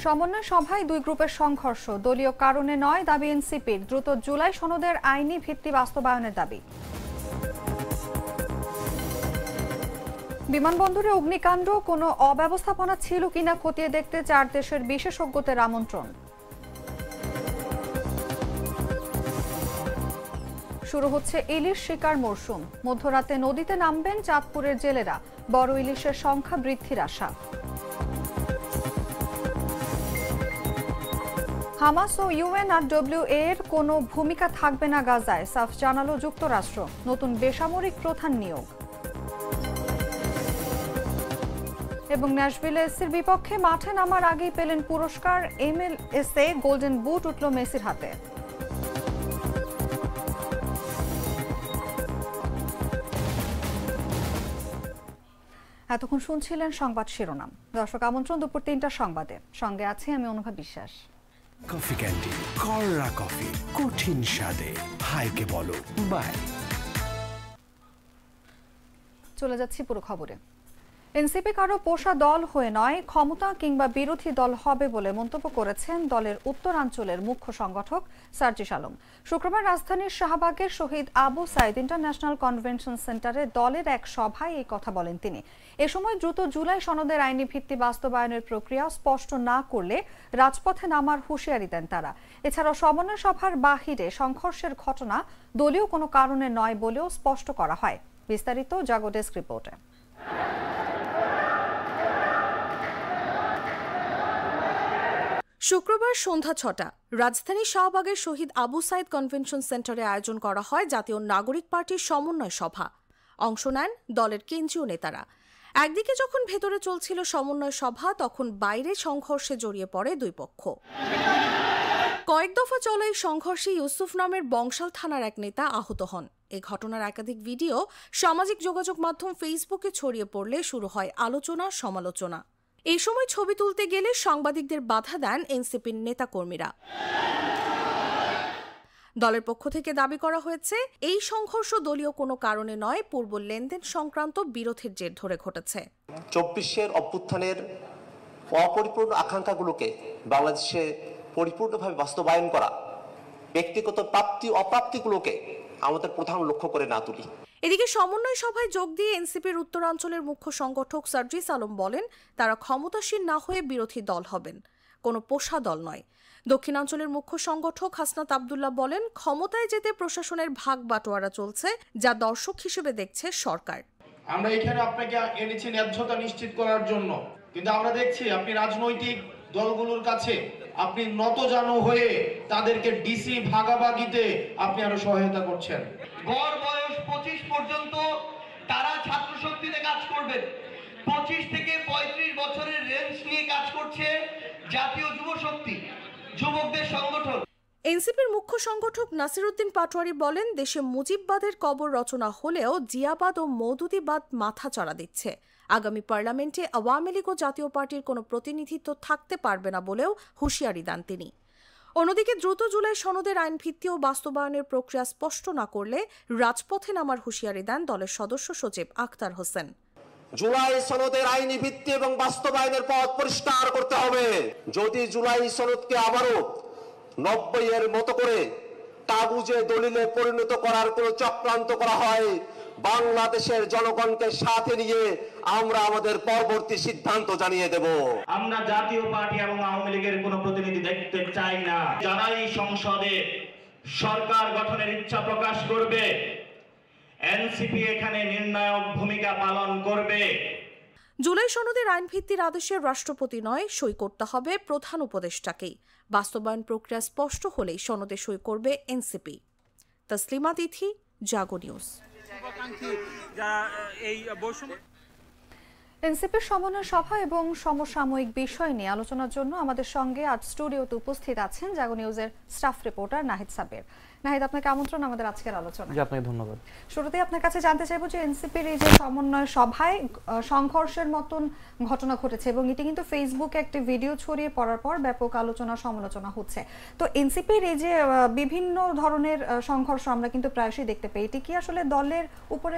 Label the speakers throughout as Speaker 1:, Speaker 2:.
Speaker 1: সমন্বয় সভায় দুই গ্রুপের সংঘর্ষ, দলীয় কারণে নয় দাবি এনসিপির। দ্রুত জুলাই সনদের আইনি ভিত্তি বাস্তবায়নের দাবি। বিমানবন্দরে অগ্নিকাণ্ড, কোনো অব্যবস্থাপনা ছিল কিনা খতিয়ে দেখতে 4 দেশের বিশেষজ্ঞদের আমন্ত্রণ। শুরু হচ্ছে ইলিশ শিকার মরশুম। মধ্যরাতে নদীতে নামবেন চাঁদপুরের জেলেরা। বড় ইলিশের সংখ্যা বৃদ্ধির আশা। হামাস ও ইউএনআরডব্লিউ এর কোনো ভূমিকা থাকবে না গাজায়, সাফ জানালো যুক্তরাষ্ট্র। নতুন বেসামরিক প্রধান নিয়োগ। এবং ন্যাশভিলে এসির বিপক্ষে মাঠে নামার আগেই পেলেন পুরস্কার। MLS-এ গোল্ডেন বুট উঠল মেসির হাতে। এতক্ষণ শুনছিলেন সংবাদ শিরোনাম। দর্শক, আমন্ত্রণ দুপুর 3টার সংবাদে। সঙ্গে আছি আমি অনুভা বিশ্বাস।
Speaker 2: কফি ক্যান্ডি, কররা কফি, কঠিন স্বাদে। হাইকে বলো বাই।
Speaker 1: চলে যাচ্ছি পুরো খবরে। এনসিপি কারো পোষা দল হয়ে নয়, ক্ষমতা কিংবা বিরোধী দল হবে বলে মন্তব্য করেছেন দলের উত্তরাঞ্চলের মুখ্য সংগঠক সার্জিস আলম। শুক্রবার রাজধানীর শাহবাগের শহীদ আবু সাইদ ইন্টারন্যাশনাল কনভেনশন সেন্টারে দলের এক সভায় এই কথা বলেন তিনি। এ সময় দ্রুত জুলাই সনদের আইনি ভিত্তি বাস্তবায়নের প্রক্রিয়া স্পষ্ট না করলে রাজপথে নামার হুঁশিয়ারি দেন তারা। এছাড়াও সমন্বয় সভার বাহিরে সংঘর্ষের ঘটনা দলীয় কোনো কারণে নয় বলেও স্পষ্ট করা হয়। বিস্তারিত জাগো ডেস্ক রিপোর্টে।
Speaker 3: শুক্রবার সন্ধ্যা 6টা রাজধানী শাহবাগের শহীদ আবু সাইদ কনভেনশন সেন্টারে আয়োজন করা হয় জাতীয় নাগরিক পার্টির সমন্বয় সভা। অংশ নেন দলের কেন্দ্রীয় নেতারা। একদিকে যখন ভেতরে চলছিল সমন্বয় সভা, তখন বাইরে সংঘর্ষে জড়িয়ে পড়ে দুই পক্ষ। কয়েক দফা চলা এই সংঘর্ষে ইউসুফ নামের বংশাল থানার এক নেতা আহত হন। এই ঘটনার একাধিক ভিডিও সামাজিক যোগাযোগ মাধ্যম ফেসবুকে ছড়িয়ে পড়লে শুরু হয় আলোচনা সমালোচনা। এই সময় ছবি তুলতে গেলে সাংবাদিকদের বাধা দেন এনসিপির নেতাকর্মীরা। দলের পক্ষ থেকে দাবি করা হয়েছে, এই সংঘর্ষ দলীয় কোনো কারণে নয়, পূর্ব লেনদেন সংক্রান্ত বিরোধের জের ধরে ঘটেছে।
Speaker 4: 24-এর অভ্যুত্থানের অপরিপূর্ণ আকাঙ্ক্ষাগুলোকে বাংলাদেশে পরিপূর্ণভাবে বাস্তবায়ন করা, ব্যক্তিগত প্রাপ্তি অপ্রাপ্তিগুলোকে আমাদের প্রধান লক্ষ্য করে না তুলি।
Speaker 3: এদিকে সমন্বয় সভায় যোগ দিয়ে এনসিপির উত্তরাঞ্চলের মুখ্য সংগঠক সার্জিস আলম বলেন, তারা ক্ষমতাসীন না হয়ে বিরোধী দল হবেন, কোনো পোষা দল নয়। দক্ষিণাঞ্চলের মুখ্য সংগঠক হাসনাত আব্দুল্লাহ বলেন, ক্ষমতায় যেতে প্রশাসনের ভাগ বাটোয়ারা চলছে, যা দর্শক হিসেবে দেখছে সরকার।
Speaker 5: আমরা এখানে আপনাকে এনেছি ন্যায্যতা নিশ্চিত করার জন্য, কিন্তু আমরা দেখছি আপনি রাজনৈতিক দলগুলোর কাছে আপনি নতজানু হয়ে তাদেরকে ডিসি ভাগাভাগিতে আপনি আরো সহায়তা করছেন।
Speaker 6: গড় বয়স 25 পর্যন্ত তারা ছাত্র শক্তিতে কাজ করবেন। 25 থেকে 35 বছরের রেঞ্জ নিয়ে কাজ করছে জাতীয় যুব শক্তি, যুবকদের সংগঠন।
Speaker 3: এনসিপির মুখ্য সংগঠক নাসির উদ্দিন পাটোয়ারি বলেন, দেশে মুজিববাদের কবর রচনা হলেও জিয়াবাদ ও মওদুদিবাদ মাথাচাড়া দিচ্ছে। আগামী পার্লামেন্টে আওয়ামী লীগ ও জাতীয় পার্টির কোনো প্রতিনিধিত্ব থাকতে পারবে না বলেও হুঁশিয়ারি দেন তিনি। অন্যদিকে দ্রুত জুলাই সনদের আইন ভিত্তি ও বাস্তবায়নের প্রক্রিয়া স্পষ্ট না করলে রাজপথে নামার হুঁশিয়ারি দেন দলের সদস্য সচিব আখতার হোসেন।
Speaker 4: জুলাই সনদের আইনি ভিত্তি এবং বাস্তবায়নের পথ পরিষ্কার করতে হবে। যদি জুলাই সনদকে আবারও 90-এর মতো করে তাগুজে দলিলে পরিণত করার কোনো চক্রান্ত করা হয়, বাংলাদেশের জনগণকে সাথে নিয়ে আমরা আমাদের পরবর্তী সিদ্ধান্ত জানিয়ে দেব।
Speaker 6: আমরা জাতীয় পার্টি এবং আওয়ামী লীগের কোনো প্রতিনিধি দেখতে চাই না। যারা এই সংসদে সরকার গঠনের ইচ্ছা প্রকাশ করবে, এনসিপি এখানে নির্ণায়ক ভূমিকা পালন করবে।
Speaker 3: জুলাই সনদের আইন ভিত্তির আদেশে রাষ্ট্রপতি নয়, সই করতে হবে প্রধান উপদেষ্টাকেই। বাস্তবায়ন প্রক্রিয়া স্পষ্ট হলেই সনদে সই করবে এনসিপি। তসলিমা তিথি, জাগো নিউজ।
Speaker 1: এনসিপির সমন্বয় সভা এবং সমসাময়িক বিষয় নিয়ে আলোচনার জন্য আমাদের সঙ্গে আজ স্টুডিওতে উপস্থিত আছেন জাগো নিউজের স্টাফ রিপোর্টার নাহিদ সাব্বির। নাহিদ, আপনাকে আমন্ত্রণ আমাদের আজকের আলোচনায়।
Speaker 7: আপনাকে ধন্যবাদ।
Speaker 1: শুরুতে আপনার কাছে জানতে চাইবো যে এনসিপির এই যে সমন্বয় সভায় সংঘর্ষের মতন ঘটনা ঘটেছে এবং এটি কিন্তু ফেসবুকে একটি ভিডিও ছড়িয়ে পড়ার পর ব্যাপক আলোচনা সমালোচনা হচ্ছে, তো এনসিপির এই যে বিভিন্ন ধরনের সংঘর্ষ আমরা কিন্তু প্রায়শই দেখতে পাই, এটি কি আসলে দলের উপরে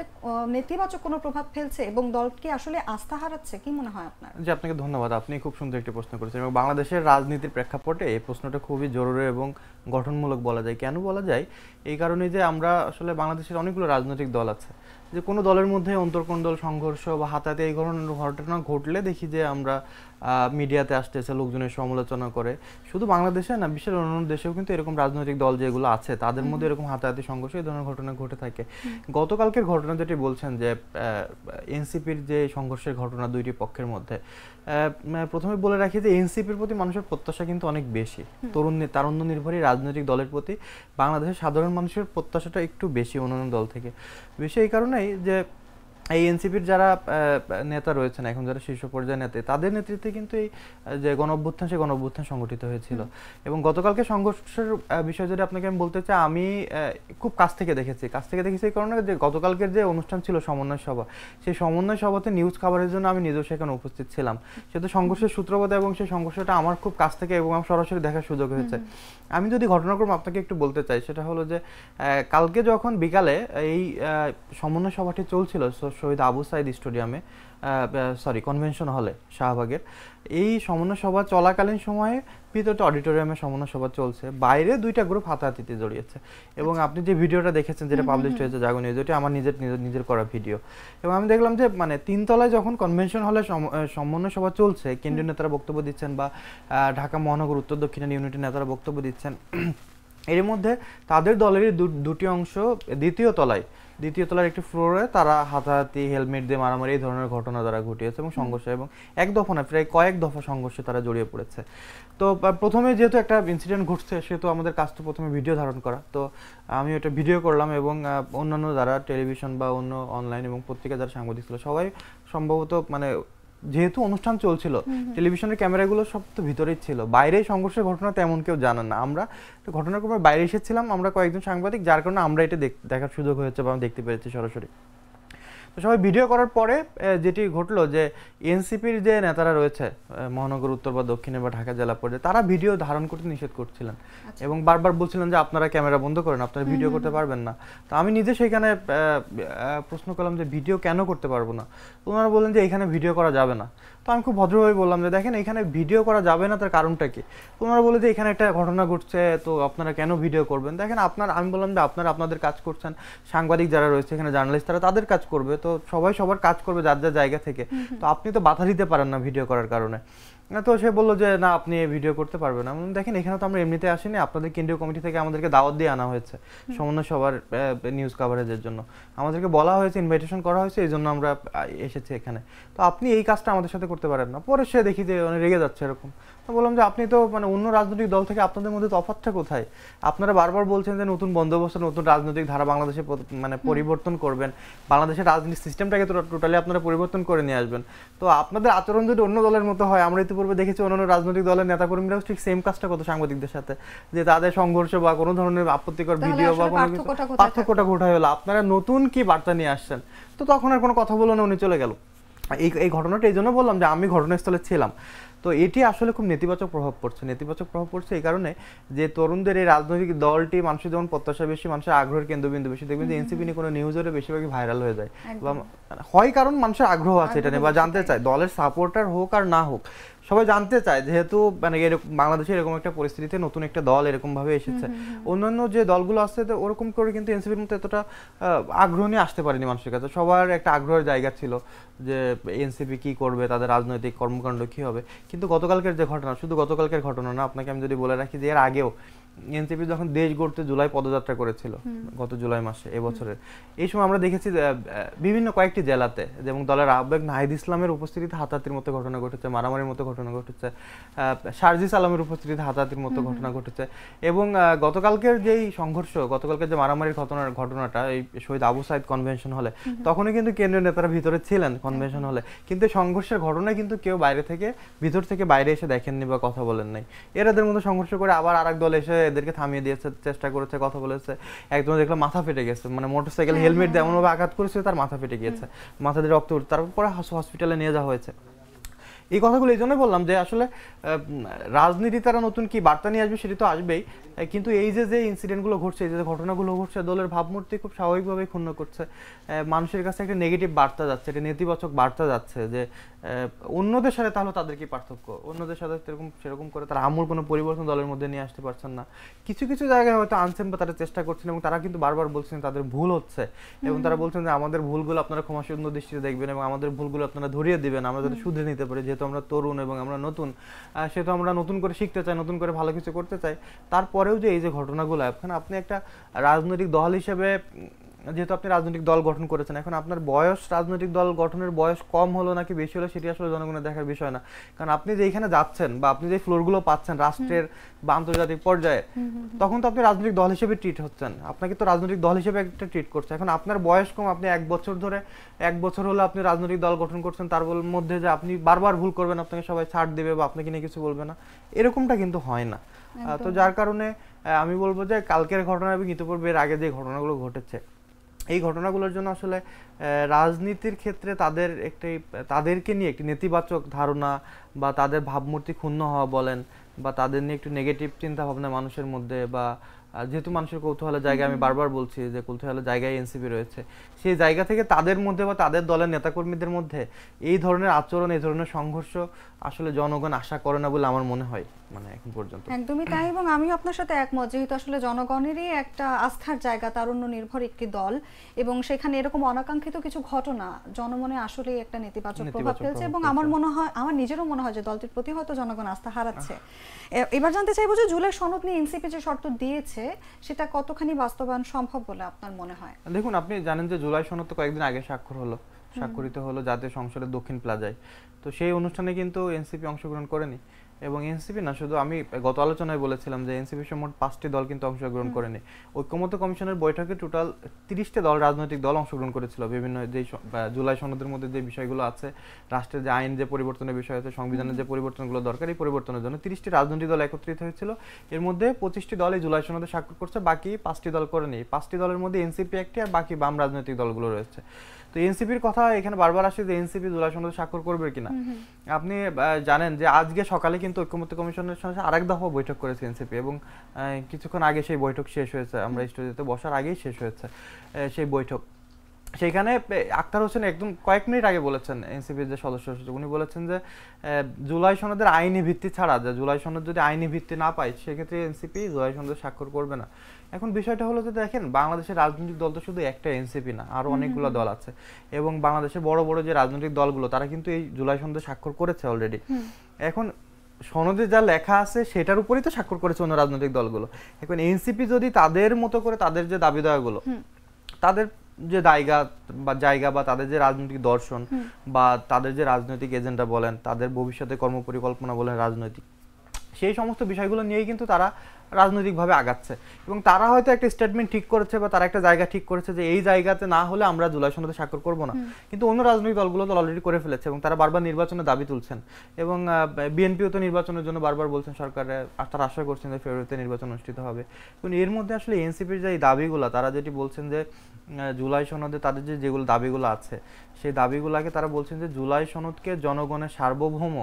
Speaker 1: নেতিবাচক কোনো প্রভাব ফেলছে এবং দল কি আসলে আস্থা আস্থা হারাচ্ছে, কি মনে হয় আপনার?
Speaker 7: জি, আপনাকে ধন্যবাদ, আপনি খুব সুন্দর একটি প্রশ্ন করেছেন এবং বাংলাদেশের রাজনীতির প্রেক্ষাপটে এই প্রশ্নটা খুবই জরুরি এবং গঠনমূলক বলা যায়। কেন বলা যায়? এই কারণে যে আমরা আসলে বাংলাদেশের অনেকগুলো রাজনৈতিক দল আছে, যে কোনো দলের মধ্যে অন্তর্কোন্দল সংঘর্ষ বা হাতাহাতি এই ধরনের ঘটনা ঘটলে দেখি যে আমরা মিডিয়াতে আসতেছে, লোকজনের সমালোচনা করে। শুধু বাংলাদেশে না, বিশ্বের অন্যান্য দেশেও কিন্তু এরকম রাজনৈতিক দল যেগুলো আছে তাদের মধ্যে এরকম হাতাহাতি সংঘর্ষ এই ধরনের ঘটনা ঘটে থাকে। গতকালকের ঘটনা যেটি বলছেন যে এনসিপির যে সংঘর্ষের ঘটনা দুইটি পক্ষের মধ্যে, প্রথমে বলে রাখি যে এনসিপির প্রতি মানুষের প্রত্যাশা কিন্তু অনেক বেশি। তারুণ্য নির্ভরী রাজনৈতিক দলের প্রতি বাংলাদেশের সাধারণ মানুষের প্রত্যাশাটা একটু বেশি অন্যান্য দল থেকে। বেশি এই কারণেই যে এই এনসিপির যারা নেতা রয়েছেন এখন, যারা শীর্ষ পর্যায়ের নেতা, তাদের নেতৃত্বে কিন্তু এই যে গণঅভ্যুত্থান, সেই গণঅভ্যুত্থান সংগঠিত হয়েছিল। এবং গতকালকে সংঘর্ষের বিষয় যদি আপনাকে আমি বলতে চাই, আমি খুব কাছ থেকে দেখেছি এই কারণে যে গতকালকের যে অনুষ্ঠান ছিল সমন্বয় সভা, সেই সমন্বয় সভাতে নিউজ খাবারের জন্য আমি নিজেও সেখানে উপস্থিত ছিলাম। সেহেতু সংঘর্ষের সূত্রপাত এবং সেই সংঘর্ষটা আমার খুব কাছ থেকে এবং আমার সরাসরি দেখার সুযোগ হয়েছে। আমি যদি ঘটনাক্রম আপনাকে একটু বলতে চাই, সেটা হলো যে কালকে যখন বিকালে এই সমন্বয় সভাটি চলছিল শহীদ আবু সাইদ স্টেডিয়ামে, কনভেনশন হলে শাহবাগের, এই সমন্বয় সভা চলাকালীন সময়ে ভিতরে অডিটোরিয়ামে সমন্বয় সভা চলছে, বাইরে দুইটা গ্রুপ হাতাহাতিতে জড়িয়েছে। এবং আপনি যে ভিডিওটা দেখেছেন যেটা পাবলিশ হয়েছে জাগো নিউজ, ওটা আমার নিজের করা ভিডিও। এবং আমি দেখলাম যে মানে 3 তলায় যখন কনভেনশন হলে সমন্বয় সভা চলছে, কেন্দ্রীয় নেতারা বক্তব্য দিচ্ছেন বা ঢাকা মহানগর উত্তর দক্ষিণের ইউনিটের নেতারা বক্তব্য দিচ্ছেন, এর মধ্যে তাদের দলেরই দুটি অংশ দ্বিতীয় তলার একটি ফ্লোরে তারা হাতাহাতি, হেলমেট দিয়ে মারামারি এই ধরনের ঘটনা তারা ঘটিয়েছে এবং সংঘর্ষ, এবং এক দফা না প্রায় কয়েক দফা সংঘর্ষে তারা জড়িয়ে পড়েছে। তো প্রথমে যেহেতু একটা ইনসিডেন্ট ঘটছে, সেহেতু আমাদের কাজ তো প্রথমে ভিডিও ধারণ করা। তো আমি ওটা ভিডিও করলাম এবং অন্যান্য যারা টেলিভিশন বা অন্য অনলাইন এবং পত্রিকা যারা সাংবাদিক ছিল সবাই সম্ভবত মানে যেহেতু অনুষ্ঠান চলছিল, টেলিভিশনের ক্যামেরাগুলো সব তো ভিতরেই ছিল, বাইরে সংঘর্ষের ঘটনা তেমন কেউ জানেন না। আমরা ঘটনাক্রমে বাইরে এসেছিলাম, আমরা কয়েকজন সাংবাদিক, যার কারণে আমরা এটা দেখার সুযোগ হয়েছে বা দেখতে পেরেছি সরাসরি। তো সবাই ভিডিও করার পরে যেটি ঘটলো যে এনসিপির যে নেতারা রয়েছে মহানগর উত্তর বা দক্ষিণে বা ঢাকা জেলা পর্যায়ে, তারা ভিডিও ধারণ করতে নিষেধ করছিলেন এবং বারবার বলছিলেন যে আপনারা ক্যামেরা বন্ধ করেন, আপনারা ভিডিও করতে পারবেন না। তো আমি নিজে সেখানে প্রশ্ন করলাম যে ভিডিও কেন করতে পারবো না? তো ওনারা বললেন যে এখানে ভিডিও করা যাবে না। তো আমি খুব ভদ্রভাবে বললাম যে দেখেন এখানে ভিডিও করা যাবে না, তার কারণটা কি? ওনারা বলে যে এখানে একটা ঘটনা ঘটছে, তো আপনারা কেন ভিডিও করবেন? দেখেন আমি বললাম যে আপনারা আপনাদের কাজ করছেন, সাংবাদিক যারা রয়েছে এখানে জার্নালিস্ট তারা তাদের কাজ করবে, তো সবাই সবার কাজ করবে যার যার জায়গা থেকে। তো আপনি তো বাধা দিতে পারেন না ভিডিও করার কারণে। তো সে বললো যে না, আপনি ভিডিও করতে পারবেন না। দেখেন এখানে তো আমরা এমনিতে আসিনি, আপনাদের কেন্দ্রীয় কমিটি থেকে আমাদেরকে দাওয়াত দিয়ে আনা হয়েছে সমন্বয় সবার নিউজ কভারেজের জন্য, আমাদেরকে বলা হয়েছে, ইনভাইটেশন করা হয়েছে, এই জন্য আমরা এসেছি এখানে। তো আপনি এই কাজটা আমাদের সাথে করতে পারেন না। পরে সে দেখি যে রেগে যাচ্ছে এরকম। তো বললাম যে আপনি তো মানে অন্য রাজনৈতিক দল থেকে আপনাদের মধ্যে তফাৎটা কোথায়? আপনারা বারবার বলছেন যে নতুন বন্দোবস্ত, নতুন রাজনৈতিক ধারা বাংলাদেশে মানে পরিবর্তন করবেন, বাংলাদেশের রাজনীতি সিস্টেমটাকে টোটালি আপনারা পরিবর্তন করে নিয়ে আসবেন। তো আপনাদের আচরণ যদি অন্য দলের মতো হয়, আমরা ইতিপূর্বে দেখেছি অন্যান্য রাজনৈতিক দলের নেতাকর্মীরাও ঠিক সেম কাজটা করতো সাংবাদিকদের সাথে, যে তাদের সংঘর্ষ বা কোনো ধরনের আপত্তিকর ভিডিও বা কোনো কিছু পার্থক্যটা ঘটায় হলো, আপনারা নতুন কি বার্তা নিয়ে আসছেন? তো তখন আর কোনো কথা বলো না, উনি চলে গেল। এই ঘটনাটা এই জন্য বললাম যে আমি ঘটনাস্থলে ছিলাম। তো এটি আসলে খুব নেতিবাচক প্রভাব পড়ছে এই কারণে যে তরুণদের এই রাজনৈতিক দলটি মানুষের যেমন প্রত্যাশা বেশি, মানুষের আগ্রহের কেন্দ্রবিন্দু বেশি। দেখবেন যে এনসিপি নিয়ে কোনো নিউজের বেশিরভাগই ভাইরাল হয়ে যায় হয়, কারণ মানুষের আগ্রহ আছে এটা নিয়ে বা জানতে চায়, দলের সাপোর্টার হোক আর না হোক সবাই জানতে চায়, যেহেতু মানে বাংলাদেশে এরকম একটা পরিস্থিতিতে নতুন একটা দল এরকম ভাবে এসেছে। অন্যান্য যে দলগুলো আসছে তো ওরকম করে কিন্তু এনসিপির মতো এতটা আগ্রহ নিয়ে আসতে পারেনি মানুষের কাছে। সবার একটা আগ্রহের জায়গা ছিল যে এনসিপি কি করবে, তাদের রাজনৈতিক কর্মকাণ্ড কি হবে। কিন্তু গতকালকের যে ঘটনা, শুধু গতকালকের ঘটনা না, আপনাকে আমি যদি বলে রাখি যে এর আগেও এনসিপি যখন দেশ গড়তে জুলাই পদযাত্রা করেছিল গত জুলাই মাসে এবছরের, এই সময় আমরা দেখেছি বিভিন্ন কয়েকটি জেলাতে, যেমন দলের আহ্বায়ক নাহিদ ইসলামের উপস্থিতিতে হাতাহাতির মতো ঘটনা ঘটেছে, মারামারির মতো ঘটনা ঘটেছে, শারজিস আলমের উপস্থিতিতে হাতাহাতির মতো ঘটনা ঘটেছে। এবং গতকালকের যেই সংঘর্ষ, গতকালকের যে মারামারির ঘটনাটা এই শহীদ আবু সাইদ কনভেনশন হলে, তখনই কিন্তু কেন্দ্রীয় নেতারা ভিতরে ছিলেন কনভেনশন হলে, কিন্তু সংঘর্ষের ঘটনায় কিন্তু কেউ ভিতর থেকে বাইরে এসে দেখেননি বা কথা বলেন নাই। এদের মধ্যে সংঘর্ষ করে আবার আরেক দল এসে এদেরকে থামিয়ে দিয়েছে, চেষ্টা করেছে, কথা বলেছে। একজন দেখলাম মাথা ফেটে গেছে, মানে মোটরসাইকেল হেলমেট দিয়ে এমনভাবে আঘাত করেছে তার মাথা ফেটে গিয়েছে, মাথা দিয়ে রক্ত উঠছে, তারপরে হসপিটালে নিয়ে যাওয়া হয়েছে। এই কথাগুলো এই জন্যই বললাম যে আসলে রাজনীতি তারা নতুন কি বার্তা নিয়ে আসবে সেটি তো আসবেই, কিন্তু এই যে ইনসিডেন্টগুলো ঘটছে, এই যে ঘটনাগুলো ঘটছে, দলের ভাবমূর্তি খুব স্বাভাবিকভাবেই ক্ষুণ্ণ করছে। মানুষের কাছে একটা নেগেটিভ বার্তা যাচ্ছে, একটা নেতিবাচক বার্তা যাচ্ছে যে অন্যদের সাথে তাহলে তাদের কি পার্থক্য, অন্যদের সাথে সেরকম করে তারা আমূল কোনো পরিবর্তন দলের মধ্যে নিয়ে আসতে পারছেন না। কিছু কিছু জায়গায় হয়তো আনছেন বা তারা চেষ্টা করছেন, এবং তারা কিন্তু বারবার বলছেন তাদের ভুল হচ্ছে, এবং তারা বলছেন যে আমাদের ভুলগুলো আপনারা ক্ষমাসুন্দর দৃষ্টিতে দেখবেন এবং আমাদের ভুলগুলো আপনারা ধরিয়ে দিবেন, আমরা যাতে শুধরে নিতে পারি। যেহেতু আমরা তরুণ এবং আমরা নতুন, সেহেতু আমরা নতুন করে শিখতে চাই, নতুন করে ভালো কিছু করতে চাই। তারপরেও যে এই যে ঘটনাগুলো, এখন আপনি একটা রাজনৈতিক দল হিসেবে, যেহেতু আপনি রাজনৈতিক দল গঠন করেছেন, এখন আপনার বয়স, রাজনৈতিক দল গঠনের বয়স কম হলো নাকি বেশি হলো সেটি আসলে জনগণের দেখার বিষয় না। কারণ আপনি যেখানে যাচ্ছেন বা আপনি যে ফ্লোরগুলো পাচ্ছেন রাষ্ট্রের বা আন্তর্জাতিক পর্যায়ে, তখন তো আপনি রাজনৈতিক দল হিসেবে ট্রিট হচ্ছেন, আপনাকে তো রাজনৈতিক দল হিসেবে একটা ট্রিট করছে। এখন আপনার বয়স কম, আপনি 1 বছর হলো আপনি রাজনৈতিক দল গঠন করছেন, তার মধ্যে যে আপনি বারবার ভুল করবেন, আপনাকে সবাই ছাড় দেবে বা আপনাকে নিয়ে কিছু বলবে না, এরকমটা কিন্তু হয় না। তো যার কারণে আমি বলবো যে কালকের ঘটনা এবং ইতিপূর্বের আগে যে ঘটনাগুলো ঘটেছে, এই ঘটনাগুলোর জন্য আসলে রাজনীতির ক্ষেত্রে তাদেরকে নিয়ে একটি নেতিবাচক ধারণা বা তাদের ভাবমূর্তি ক্ষুণ্ণ হওয়া বলেন, বা তাদের নিয়ে একটু নেগেটিভ চিন্তা ভাবনা মানুষের মধ্যে, বা যেহেতু মানুষের কৌতূহলের জায়গায়, আমি বারবার বলছি যে কৌতূহলের জায়গায় এনসিপি রয়েছে, সেই জায়গা থেকে তাদের মধ্যে বা তাদের দলের নেতাকর্মীদের মধ্যে এই ধরনের আচরণ, এই ধরনের সংঘর্ষ আসলে জনগণ আশা করে না বলে আমার মনে হয়, মানে এখন পর্যন্ত।
Speaker 1: একদমই তাই, এবং আমিও আপনার সাথে একমত। যেহেতু আসলে জনগণেরই একটা আস্থার জায়গা, তারুণ্য নির্ভর একটি দল, এবং সেখানে এরকম অনাকাঙ্ক্ষিত কিছু ঘটনা জনমনে আসলে একটা নেতিবাচক প্রভাব ফেলছে, এবং আমার মনে হয়, আমার নিজেরও মনে হয় যে দলটির প্রতি হয়তো জনগণ আস্থা হারাচ্ছে। এবার জানতে চাইবো যে জুলাই সনদ নিয়ে এনসিপি যে শর্ত দিয়েছে সেটা কতখানি বাস্তবায়ন সম্ভব বলে আপনার মনে হয়?
Speaker 7: দেখুন, আপনি জানেন যে জুলাই সনদ তো কয়েকদিন আগে স্বাক্ষরিত হলো জাতীয় সংসদের দক্ষিণ প্লাজায়। তো সেই অনুষ্ঠানে কিন্তু এনসিপি অংশগ্রহণ করেনি, এবং এনসিপি না শুধু, আমি গত আলোচনায় বলেছিলাম যে এনসিপি মোট 5টি দল কিন্তু অংশগ্রহণ করেনি। ঐক্যমত্য কমিশনের বৈঠকে টোটাল 30টি দল, রাজনৈতিক দল অংশগ্রহণ করেছিল। বিভিন্ন যে জুলাই সনদের মধ্যে যে বিষয়গুলো আছে, রাষ্ট্রের যে আইন, যে পরিবর্তনের বিষয় আছে, সংবিধানের যে পরিবর্তনগুলো দরকার, এই পরিবর্তনের জন্য 30টি রাজনৈতিক দল একত্রিত হয়েছিল। এর মধ্যে 25টি দল এই জুলাই সনদে স্বাক্ষর করছে, বাকি 5টি দল করেনি। 5টি দলের মধ্যে এনসিপি একটি, আর বাকি বাম রাজনৈতিক দলগুলো রয়েছে। তো এনসিপির কথা এখানে বারবার আসে যে এনসিপি জুলাই সনদে স্বাক্ষর করবে কিনা। আপনি জানেন যে আজকে সকালে কিন্তু ঐক্যমত্য কমিশনের সঙ্গে আরেক দফা বৈঠক করেছে এনসিপি, এবং কিছুক্ষণ আগে সেই বৈঠক শেষ হয়েছে, আমরা স্টুডিওতে বসার আগেই শেষ হয়েছে সেই বৈঠক। সেইখানে আক্তার হোসেন একদম কয়েক মিনিট আগে বলেছেন, এনসিপির যে সদস্য সচিব, উনি বলেছেন যে জুলাই সনদের আইনি ভিত্তি ছাড়া, যে জুলাই সনদ যদি আইনি ভিত্তি না পায় সেক্ষেত্রে এনসিপি জুলাই সনদে স্বাক্ষর করবে না। এখন বিষয়টা হলো যে দেখেন, বাংলাদেশের রাজনৈতিক দল তো শুধু একটা এনসিপি না, আরো অনেকগুলো দল আছে, এবং বাংলাদেশের বড় বড় যে রাজনৈতিক দলগুলো তারা কিন্তু এই জুলাই সনদে স্বাক্ষর করেছে অলরেডি। এখন সনদে যা লেখা আছে সেটার উপরই তো স্বাক্ষর করেছে অন্য রাজনৈতিক দলগুলো। এখন এনসিপি যদি তাদের মতো করে তাদের যে দাবি দাওয়াগুলো, তাদের যে জায়গা বা তাদের যে রাজনৈতিক দর্শন বা তাদের যে রাজনৈতিক এজেন্ডা বলেন, তাদের ভবিষ্যতে কর্মপরিকল্পনা বলেন রাজনৈতিক, সেই সমস্ত বিষয়গুলো নিয়েই কিন্তু তারা রাজনৈতিকভাবে আগাচ্ছে, এবং তারা হয়তো একটা স্টেটমেন্ট ঠিক করেছে বা তারা একটা জায়গা ঠিক করেছে যে এই জায়গাতে না হলে আমরা জুলাই সনদে স্বাক্ষর করব না, কিন্তু অন্য রাজনৈতিক দলগুলো তো অলরেডি করে ফেলেছে, এবং তারা বারবার নির্বাচনের দাবি তুলছেন, এবং বিএনপিও তো নির্বাচনের জন্য বারবার বলছেন সরকারে, আর তারা আশা করছেন যে ফেব্রুয়ারিতে নির্বাচন অনুষ্ঠিত হবে। কিন্তু এর মধ্যে আসলে এনসিপির যে দাবিগুলো, তারা যেটি বলছেন যে জুলাই সনদে তাদের যেগুলো দাবিগুলো আছে, সেই দাবিগুলোকে তারা বলছেন যে জুলাই সনদকে জনগণের সার্বভৌম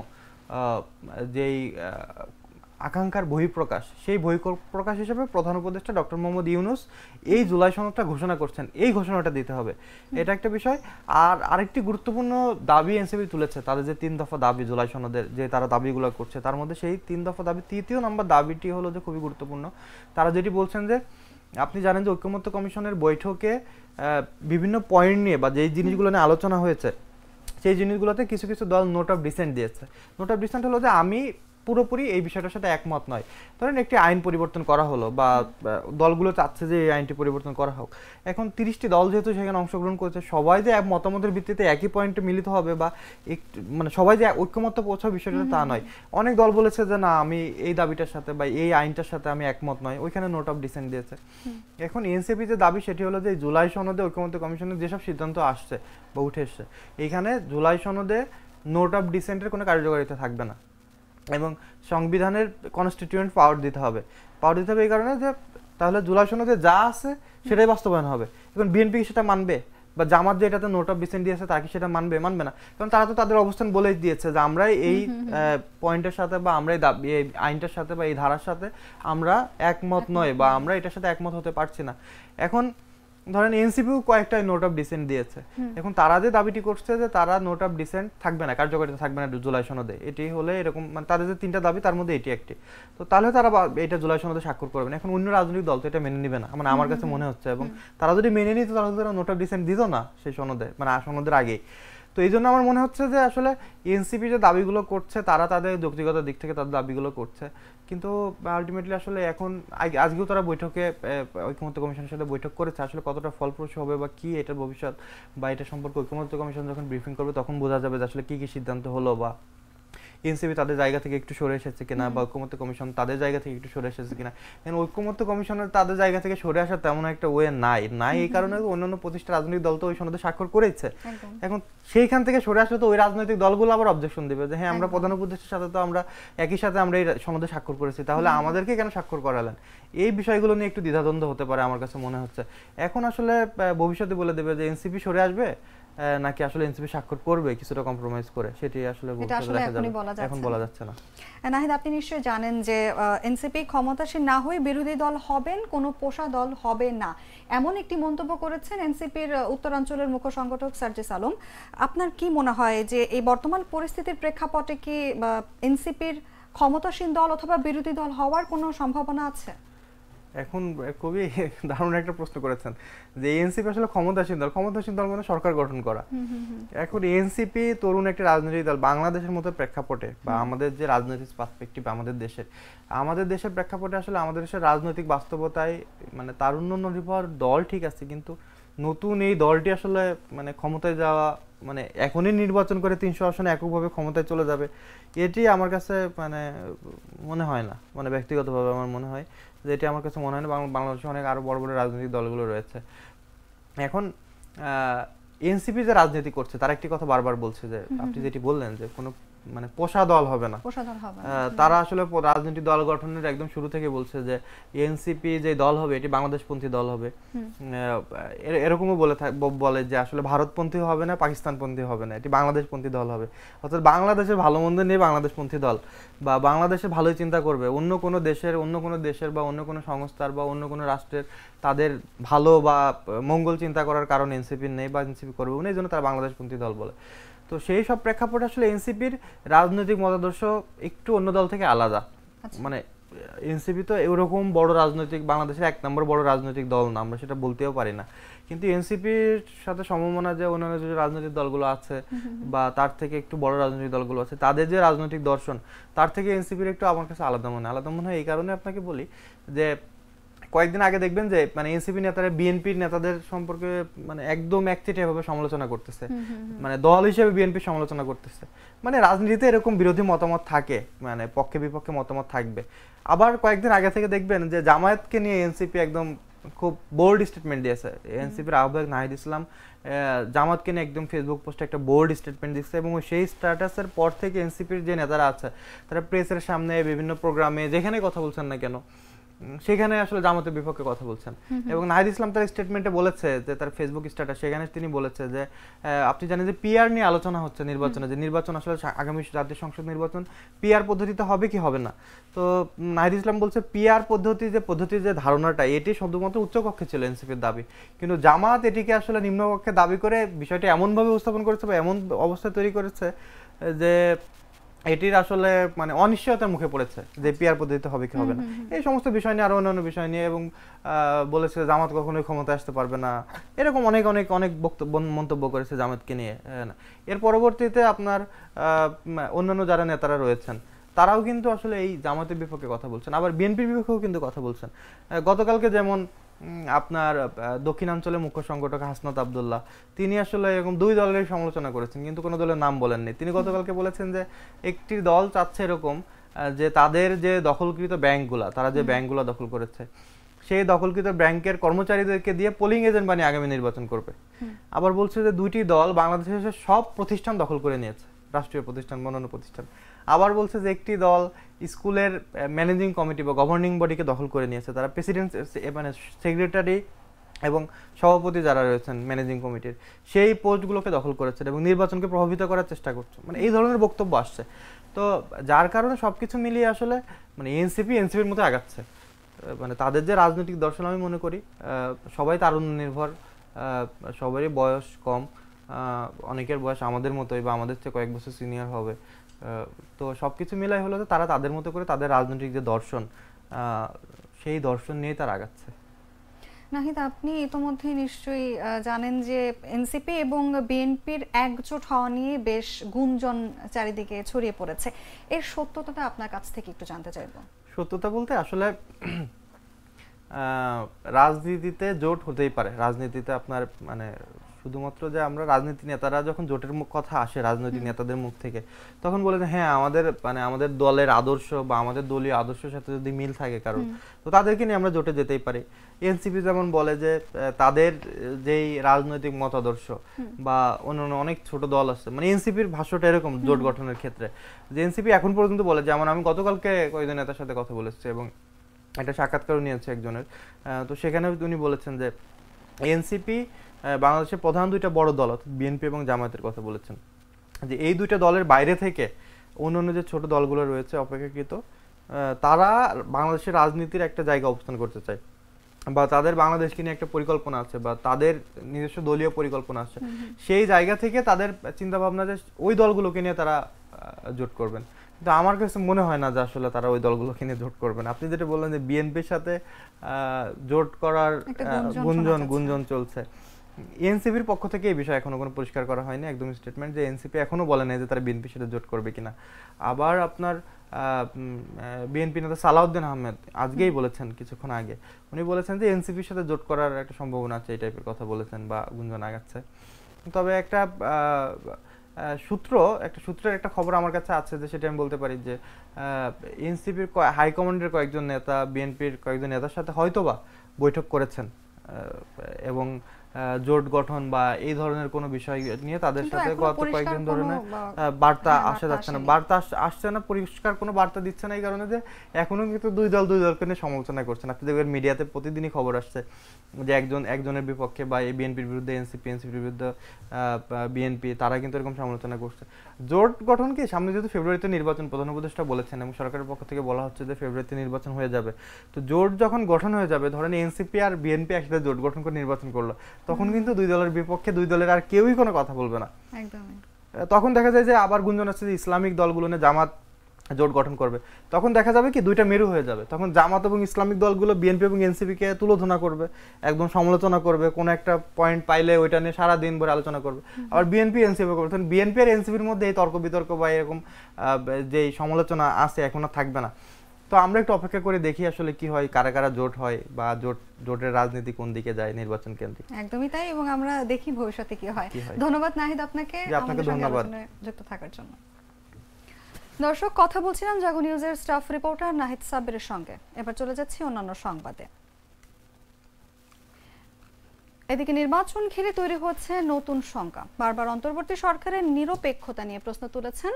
Speaker 7: যেই আকাঙ্ক্ষার বহিঃপ্রকাশ, সেই বহিঃপ্রকাশ হিসেবে প্রধান উপদেষ্টা ডক্টর মোহাম্মদ ইউনূস এই জুলাই সনদটা ঘোষণা করছেন, এই ঘোষণাটা দিতে হবে, এটা একটা বিষয়। আর আরেকটি গুরুত্বপূর্ণ দাবি এনসিপি তুলেছে, তাদের যে 3 দফা দাবি জুলাই সনদের, যে তারা দাবিগুলো করছে, তার মধ্যে সেই 3 দফা দাবি 3য় নম্বর দাবিটি হলো যে খুবই গুরুত্বপূর্ণ। তারা যেটি বলছেন যে, আপনি জানেন যে ঐক্যমত্য কমিশনের বৈঠকে বিভিন্ন পয়েন্ট নিয়ে বা যেই জিনিসগুলো নিয়ে আলোচনা হয়েছে, সেই জিনিসগুলোতে কিছু কিছু দল নোট অফ ডিসেন্ট দিয়েছে। নোট অফ ডিসেন্ট হলো যে আমি পুরোপুরি এই বিষয়টার সাথে একমত নয়। ধরেন একটি আইন পরিবর্তন করা হলো বা দলগুলো চাচ্ছে যে এই আইনটি পরিবর্তন করা হোক, এখন 30টি দল যেহেতু সেখানে অংশগ্রহণ করেছে, সবাই যে মতামতের ভিত্তিতে একই পয়েন্টে মিলিত হবে বা মানে সবাই যে ঐক্যমত্য পৌঁছাবে বিষয়টা তা নয়। অনেক দল বলেছে যে না, আমি এই দাবিটার সাথে বা এই আইনটার সাথে আমি একমত নয়, ওইখানে নোট অফ ডিসেন্ট দিয়েছে। এখন এনসিপি যে দাবি সেটি হলো যে জুলাই সনদে ঐক্যমত্য কমিশনের যেসব সিদ্ধান্ত আসছে বা উঠে এসছে, এইখানে জুলাই সনদে নোট অফ ডিসেন্টের কোনো কার্যকারিতা থাকবে না, এবং সংবিধানের কনস্টিটিউয়েন্ট পাওয়ার দিতে হবে এই কারণে যে তাহলে জুলাই সনদে যা আছে সেটাই বাস্তবায়ন হবে। এখন বিএনপি সেটা মানবে? বা জামাত যে এটাতে নোট অফ ডিসেন্ট দিয়েছে তাকে সেটা মানবে না, কারণ তারা তো তাদের অবস্থান বলেই দিয়েছে যে আমরা এই পয়েন্টের সাথে বা আমরা এই আইনটার সাথে বা এই ধারার সাথে আমরা একমত নয় বা আমরা এটার সাথে একমত হতে পারছি না। এখন ধরেন এনসিপিও কয়েকটা নোট অফ ডিসেন্ট দিয়েছে, এখন তারা যে দাবিটি করছে যে তারা নোট অফ ডিসেন্ট থাকবে না, কার্যকারিতা থাকবে না জুলাই সনদে, এটি হলে এরকম মানে তাদের যে 3টা দাবি তার মধ্যে এটি একটি, তো তাহলে তারা এটা জুলাই সনদে স্বাক্ষর করবে না। এখন অন্য রাজনৈতিক দল তো এটা মেনে নিবে না, মানে আমার কাছে মনে হচ্ছে, এবং তারা যদি মেনে নিত তাহলে তারা নোট অফ ডিসেন্ট দিত না সেই সনদে, মানে সনদের আগেই। তো এই জন্য আমার মনে হচ্ছে যে আসলে এনসিপি যে দাবিগুলো করছে তারা তাদের যৌক্তিকতার দিক থেকে তাদের দাবিগুলো করছে, কিন্তু আলটিমেটলি আসলে এখন আজকেও তারা বৈঠকে ঐকমত্য কমিশনের সাথে বৈঠক করেছে, আসলে কতটা ফলপ্রসূ হবে বা কি এটার ভবিষ্যৎ বা এটা সম্পর্কে ঐকমত্য কমিশন যখন ব্রিফিং করবে তখন বোঝা যাবে যে আসলে কি কি সিদ্ধান্ত হলো বা এনসিপি তাদের জায়গা থেকে একটু সরে এসেছে কিনা বা ঐকমত্য কমিশন তাদের জায়গা থেকে একটু সরে এসেছে কিনা। এখন ঐকমত্য কমিশনের তাদের জায়গা থেকে সরে আসার তেমন একটা ওয়ে নাই এই কারণে অন্যান্য প্রতিষ্ঠা রাজনৈতিক দল তো ওই সনদে স্বাক্ষর করেছে। এখন সেইখান থেকে সরে আসলে তো ওই রাজনৈতিক দলগুলো আবার অবজেকশন দিবে যে হ্যাঁ আমরা প্রধান উপদেষ্টার সাথে তো আমরা একই সাথে আমরা এই সনদে স্বাক্ষর করেছি, তাহলে আমাদেরকে কেন স্বাক্ষর করালেন। এই বিষয়গুলো নিয়ে একটু দ্বিধাদ্বন্দ্ব হতে পারে আমার কাছে মনে হচ্ছে। এখন আসলে ভবিষ্যতে বলে দেবে যে এনসিপি সরে আসবে নাকি আসলে এনসিপি স্বাক্ষর করবে কিছুটা কম্প্রোমাইজ করে, সেটি আসলে এখন বলা যাচ্ছে না।
Speaker 1: নাহিদ, আপনি নিশ্চয়ই জানেন যে এনসিপি ক্ষমতাসীন না হয়ে বিরোধী দল হবেন, কোনো পোষা দল হবে না, এমন একটি মন্তব্য করেছেন এনসিপির উত্তরাঞ্চলের মুখ্য সংগঠক সার্জিস আলম। আপনার কি মনে হয় যে এই বর্তমান পরিস্থিতির প্রেক্ষাপটে কি এনসিপির ক্ষমতাসীন দল অথবা বিরোধী দল হওয়ার কোনো সম্ভাবনা আছে?
Speaker 7: এখন খুবই দারুণ একটা প্রশ্ন করেছেন যে এনসিপি আসলে ক্ষমতাসীন দল মানে সরকার গঠন করা। এখন এনসিপি তরুণ একটা রাজনৈতিক দল বাংলাদেশের মতো প্রেক্ষাপটে বা আমাদের যে রাজনৈতিক পার্সপেক্টিভ আমাদের দেশের প্রেক্ষাপটে আসলে আমাদের দেশের রাজনৈতিক বাস্তবতায় মানে তারুণ্য নির্ভর দল ঠিক আছে, কিন্তু নতুন এই দলটি আসলে মানে ক্ষমতায় যাওয়া মানে এখনই নির্বাচন করে 300 আসনে এককভাবে ক্ষমতায় চলে যাবে, এটি আমার কাছে মানে মনে হয় না। মানে ব্যক্তিগতভাবে আমার মনে হয় যে এটি আমার কাছে মনে হয় না। বাংলাদেশে অনেক আরো বড় বড় রাজনৈতিক দলগুলো রয়েছে। এখন এনসিপি যে রাজনীতি করছে তার একটি কথা বারবার বলছে যে আপনি যেটি বললেন যে কোনো মানে পোষা দল হবে না, তারা আসলে রাজনৈতিক দল গঠনের একদম শুরু থেকে বলছে যে এনসিপি যে দল হবে এটি বাংলাদেশপন্থী দল হবে, এরকমও বলে যে আসলে ভারতপন্থী হবে না, পাকিস্তানপন্থী হবে না, এটি বাংলাদেশপন্থী দল হবে। অর্থাৎ বাংলাদেশের ভালো মন্দ নিয়ে বাংলাদেশপন্থী দল বা বাংলাদেশে ভালোই চিন্তা করবে, অন্য কোনো দেশের বা অন্য কোনো সংস্থার বা অন্য কোনো রাষ্ট্রের তাদের ভালো বা মঙ্গল চিন্তা করার কারণ এনসিপির নেই বা এনসিপি করবে না, এই জন্য তারা বাংলাদেশপন্থী দল বলে। তো সেই সব প্রেক্ষাপটে আসলে এনসিপির রাজনৈতিক মতাদর্শ একটু অন্য দল থেকে আলাদা। মানে এনসিপি তো এরকম বড় রাজনৈতিক বাংলাদেশের 1 নম্বর বড় রাজনৈতিক দল না, আমরা সেটা বলতেও পারি না, কিন্তু এনসিপির সাথে সমমনা যে অন্যান্য যে রাজনৈতিক দলগুলো আছে বা তার থেকে একটু বড় রাজনৈতিক দলগুলো আছে তাদের যে রাজনৈতিক দর্শন তার থেকে এনসিপির একটু আমার কাছে আলাদা মনে হয়। এই কারণে আপনাকে বলি যে কয়েকদিন আগে দেখবেন যে মানে এনসিপি নেতারা বিএনপির নেতাদের সম্পর্কে মানে একদম একচেটিয়া ভাবে সমালোচনা করতেছে, মানে দল হিসেবে বিএনপি সমালোচনা করতেছে। মানে রাজনীতিতে এরকম বিরোধী মতামত থাকে, মানে পক্ষে বিপক্ষে মতামত থাকবে। আবার কয়েকদিন আগে থেকে দেখবেন যে জামায়াতকে নিয়ে এনসিপি একদম খুব বোল্ড স্টেটমেন্ট দিয়েছে। এনসিপির আহ্বায়ক নাহিদ ইসলাম জামাতকে নিয়ে একদম ফেসবুক পোস্টে একটা বোল্ড স্টেটমেন্ট দিচ্ছে, এবং সেই স্ট্যাটাসের পর থেকে এনসিপির যে নেতারা আছে তারা প্রেসের সামনে বিভিন্ন প্রোগ্রামে যেখানে কথা বলছেন না কেন সেখানে আসলে জামাতের বিপক্ষে কথা বলছেন। এবং নাহিদ ইসলাম তার স্টেটমেন্টে বলেছে যে তার ফেসবুক স্ট্যাটাস সেখানে তিনি বলেছে যে আপনি জানেন যে পিআর নিয়ে আলোচনা হচ্ছে নির্বাচনে, যে নির্বাচন আসলে আগামী জাতীয় সংসদ নির্বাচন পিআর পদ্ধতিতে হবে কি হবে না। তো নাহিদ ইসলাম বলছে পিআর পদ্ধতির যে ধারণাটা এটি শুধুমাত্র উচ্চকক্ষে ছিল এনসিপির দাবি, কিন্তু জামাত এটিকে আসলে নিম্নকক্ষে দাবি করে বিষয়টি এমনভাবে উপস্থাপন করেছে বা এমন অবস্থা তৈরি করেছে যে এটির আসলে মানে অনিশ্চয়তার মুখে পড়েছে যে পিআর পদ্ধতিতে হবে কি হবে না, এই সমস্ত বিষয় নিয়ে আরো অন্যান্য বিষয় নিয়ে, এবং বলেছে জামাত কখনোই ক্ষমতায় আসতে পারবে না, এরকম অনেক অনেক অনেক মন্তব্য করেছে জামাতকে নিয়ে। এর পরবর্তীতে আপনার অন্যান্য যারা নেতারা রয়েছেন তারাও কিন্তু আসলে এই জামাতের বিপক্ষে কথা বলছেন, আবার বিএনপির বিপক্ষেও কিন্তু কথা বলছেন। গতকালকে যেমন আপনার দক্ষিণাঞ্চলের মুখ্য সংগঠক হাসনাত আব্দুল্লাহ তিনি আসলে এরকম 2 দলের সমালোচনা করেছেন, কিন্তু কোনো দলের নাম বলেননি। তিনি গতকালকে বলেছেন যে একটি দল চাচ্ছে এরকম যে তাদের যে দখলকৃত ব্যাংকগুলা, তারা যে ব্যাংকগুলা দখল করেছে সেই দখলকৃত ব্যাংকের কর্মচারীদেরকে দিয়ে পোলিং এজেন্ট বানিয়ে আগামী নির্বাচন করবে। আবার বলছে যে 2টি দল বাংলাদেশের সব প্রতিষ্ঠান দখল করে নিয়েছে, রাষ্ট্রীয় প্রতিষ্ঠান, অন্যান্য প্রতিষ্ঠান। আবার বলছে যে একটি দল স্কুলের ম্যানেজিং কমিটি বা গভর্নিং বডিকে দখল করে নিয়েছে, তারা প্রেসিডেন্ট মানে সেক্রেটারি এবং সভাপতি যারা রয়েছেন ম্যানেজিং কমিটির সেই পোস্টগুলোকে দখল করেছেন এবং নির্বাচনকে প্রভাবিত করার চেষ্টা করছে, মানে এই ধরনের বক্তব্য আসছে। তো যার কারণে সবকিছু মিলিয়ে আসলে মানে এনসিপির মতো আগাচ্ছে। মানে তাদের যে রাজনৈতিক দর্শন, আমি মনে করি সবাই তারুণ্য নির্ভর, সবারই বয়স কম, অনেকের বয়স আমাদের মতোই বা আমাদের চেয়ে কয়েক বছর সিনিয়র হবে। তো সবকিছু মিলাই হলো যে তারা তাদের মতো করে তাদের রাজনৈতিক যে দর্শন, সেই দর্শন নিয়ে তারা আগাচ্ছে।
Speaker 1: নাহিদ, আপনি ইতোমধ্যে নিশ্চয়ই জানেন যে এনসিপি এবং বিএনপির একজোট হওয়া নিয়ে বেশ গুঞ্জন চারিদিকে ছড়িয়ে পড়েছে। এর সত্যতাটা আপনার কাছ থেকে একটু জানতে চাইব।
Speaker 7: সত্যতা বলতে আসলে রাজনীতিতে জোট হতেই পারে। রাজনীতিতে আপনার মানে শুধুমাত্র যে আমরা রাজনীতি নেতারা যখন জোটের কথা আসে রাজনৈতিক নেতাদের মুখ থেকে, তখন বলে যে হ্যাঁ আমাদের দলের আদর্শ বা আমাদের দলীয় আদর্শের সাথে যদি মিল থাকে কারণ, তো তাদেরকে নিয়ে আমরা জোটে যেতেই পারি। এনসিপি যেমন বলে যে তাদের যেই রাজনৈতিক মতাদর্শ বা অন্যান্য অনেক ছোট দল আছে, মানে এনসিপির ভাষ্যটা এরকম জোট গঠনের ক্ষেত্রে যে এনসিপি এখন পর্যন্ত বলে, যেমন আমি গতকালকে কয়েকজন নেতার সাথে কথা বলেছি এবং একটা সাক্ষাৎকারও নিয়েছে একজনের, তো সেখানে উনি বলেছেন যে এনসিপি বাংলাদেশের প্রধান দুইটা বড় দল অর্থাৎ বিএনপি এবং জামায়াতের কথা বলেছেন, যে এই দুইটা দলের বাইরে থেকে অন্যান্য যে ছোট দলগুলো রয়েছে অপেক্ষাকৃত, তারা বাংলাদেশের রাজনীতির একটা জায়গা অবস্থান করতে চায় বা তাদের বাংলাদেশকে নিয়ে একটা পরিকল্পনা আছে বা তাদের নিজস্ব দলীয় পরিকল্পনা আছে, সেই জায়গা থেকে তাদের চিন্তা ভাবনা যে ওই দলগুলোকে নিয়ে তারা জোট করবেন। কিন্তু আমার কাছে মনে হয় না যে আসলে তারা ওই দলগুলোকে নিয়ে জোট করবেন। আপনি যেটা বললেন যে বিএনপির সাথে জোট করার গুঞ্জন চলছে, এনসিপির পক্ষ থেকে এই বিষয়ে এখনো কোনো পরিষ্কার করা হয়নি একদম স্টেটমেন্ট, যে এনসিপি এখনো বলে নাই যে তারা বিএনপির সাথে জোট করবে কিনা। আবার আপনার বিএনপি নেতা সালাউদ্দিন আহমেদ আজকেই বলেছেন, কিছুক্ষণ আগে উনি বলেছেন যে এনসিপির সাথে জোট করার একটা সম্ভাবনা আছে, এই টাইপের কথা বলেছেন বা গুঞ্জন আগাচ্ছে। তবে একটা সূত্রের একটা খবর আমার কাছে আছে, যে সেটা আমি বলতে পারি যে এনসিপির হাইকমান্ডের কয়েকজন নেতা বিএনপির কয়েকজন নেতার সাথে হয়তোবা বৈঠক করেছেন এবং জোট গঠন বা এই ধরনের কোনো বিষয় নিয়ে তাদের সাথে গত কয়েকদিন ধরনের বার্তা আসা যাচ্ছে না, বার্তা আসছে না, পরিষ্কার কোনো বার্তা দিচ্ছে না, এই কারণে যে এখনো কিন্তু দুই দলকে নিয়ে সমালোচনা করছেন। আপনি দেখবেন মিডিয়াতে প্রতিদিনই খবর আসছে যে একজনের বিপক্ষে বা এই বিএনপির বিরুদ্ধে এনসিপির বিরুদ্ধে বিএনপি, তারা কিন্তু এরকম সমালোচনা করছে। জোট গঠন কি সামনে যেহেতু ফেব্রুয়ারিতে নির্বাচন, প্রধান উপদেষ্টা বলেছেন এবং সরকারের পক্ষ থেকে বলা হচ্ছে যে ফেব্রুয়ারিতে নির্বাচন হয়ে যাবে, তো জোট যখন গঠন হয়ে যাবে, ধরেন এনসিপি আর বিএনপি একসাথে জোট গঠন করে নির্বাচন করলো, তখন কিন্তু দুই দলের বিপক্ষে দুই দলের আর কেউই কোনো কথা বলবে না। তখন দেখা যায় যে আবার গুঞ্জন আছে যে ইসলামিক দলগুলো নিয়ে জামাত জোট গঠন করবে, তখন দেখা যাবে কি দুইটা মেরু হয়ে যাবে, তখন জামাত এবং ইসলামিক দলগুলো বিএনপি এবং এনসিপি কে তুলোধনা করবে, একদম সমালোচনা করবে, কোন একটা পয়েন্ট পাইলে ওইটা নিয়ে সারা দিন ভরে আলোচনা করবে। আবার বিএনপি এনসিপি করবে, তখন বিএনপি আর এনসিপির মধ্যে এই তর্ক বিতর্ক বা এরকম যে সমালোচনা আছে এখন আর থাকবে না। তো আমরা একটু অপেক্ষা করে দেখি আসলে কি হয়, কারা কারা জোট হয় বা জোটের রাজনীতি কোন দিকে যায় নির্বাচন কেন্দ্রিক।
Speaker 1: একদমই তাই, এবং আমরা দেখি ভবিষ্যতে কি হয়। ধন্যবাদ নাহিদ আপনাকে
Speaker 7: ধন্যবাদ
Speaker 1: যুক্ত থাকার জন্য। দর্শক, কথা বলছিলাম জাগো নিউজের স্টাফ রিপোর্টার নাহিদ সাব্বিরের সঙ্গে। এবার চলে যাচ্ছি অন্যান্য সংবাদে। এদিকে নির্বাচন ঘিরে তৈরি হচ্ছে নতুন শঙ্কা। বারবার অন্তর্বর্তী সরকারের নিরপেক্ষতা নিয়ে প্রশ্ন তুলেছেন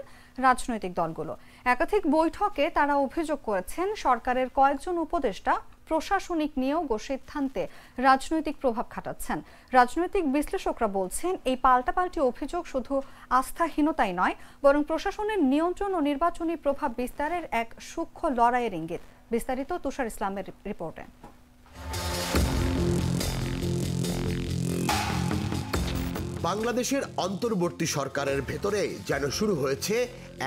Speaker 1: রাজনৈতিক দলগুলো। একাধিক বৈঠকে তারা অভিযোগ করেছেন সরকারের কয়েকজন উপদেষ্টা প্রশাসনিক নিয়োগ ও সিদ্ধান্তে রাজনৈতিক প্রভাব খাটাচ্ছেন। রাজনৈতিক বিশ্লেষকরা বলছেন এই পাল্টাপাল্টি অভিযোগ শুধু আস্থাহীনতাই নয়, বরং প্রশাসনের নিয়ন্ত্রণ ও নির্বাচনী প্রভাব বিস্তারের এক সূক্ষ্ম লড়াইয়ের ইঙ্গিত। বিস্তারিত তুষার ইসলামের রিপোর্টে।
Speaker 8: বাংলাদেশের অন্তর্বর্তী সরকারের ভেতরে যেন শুরু হয়েছে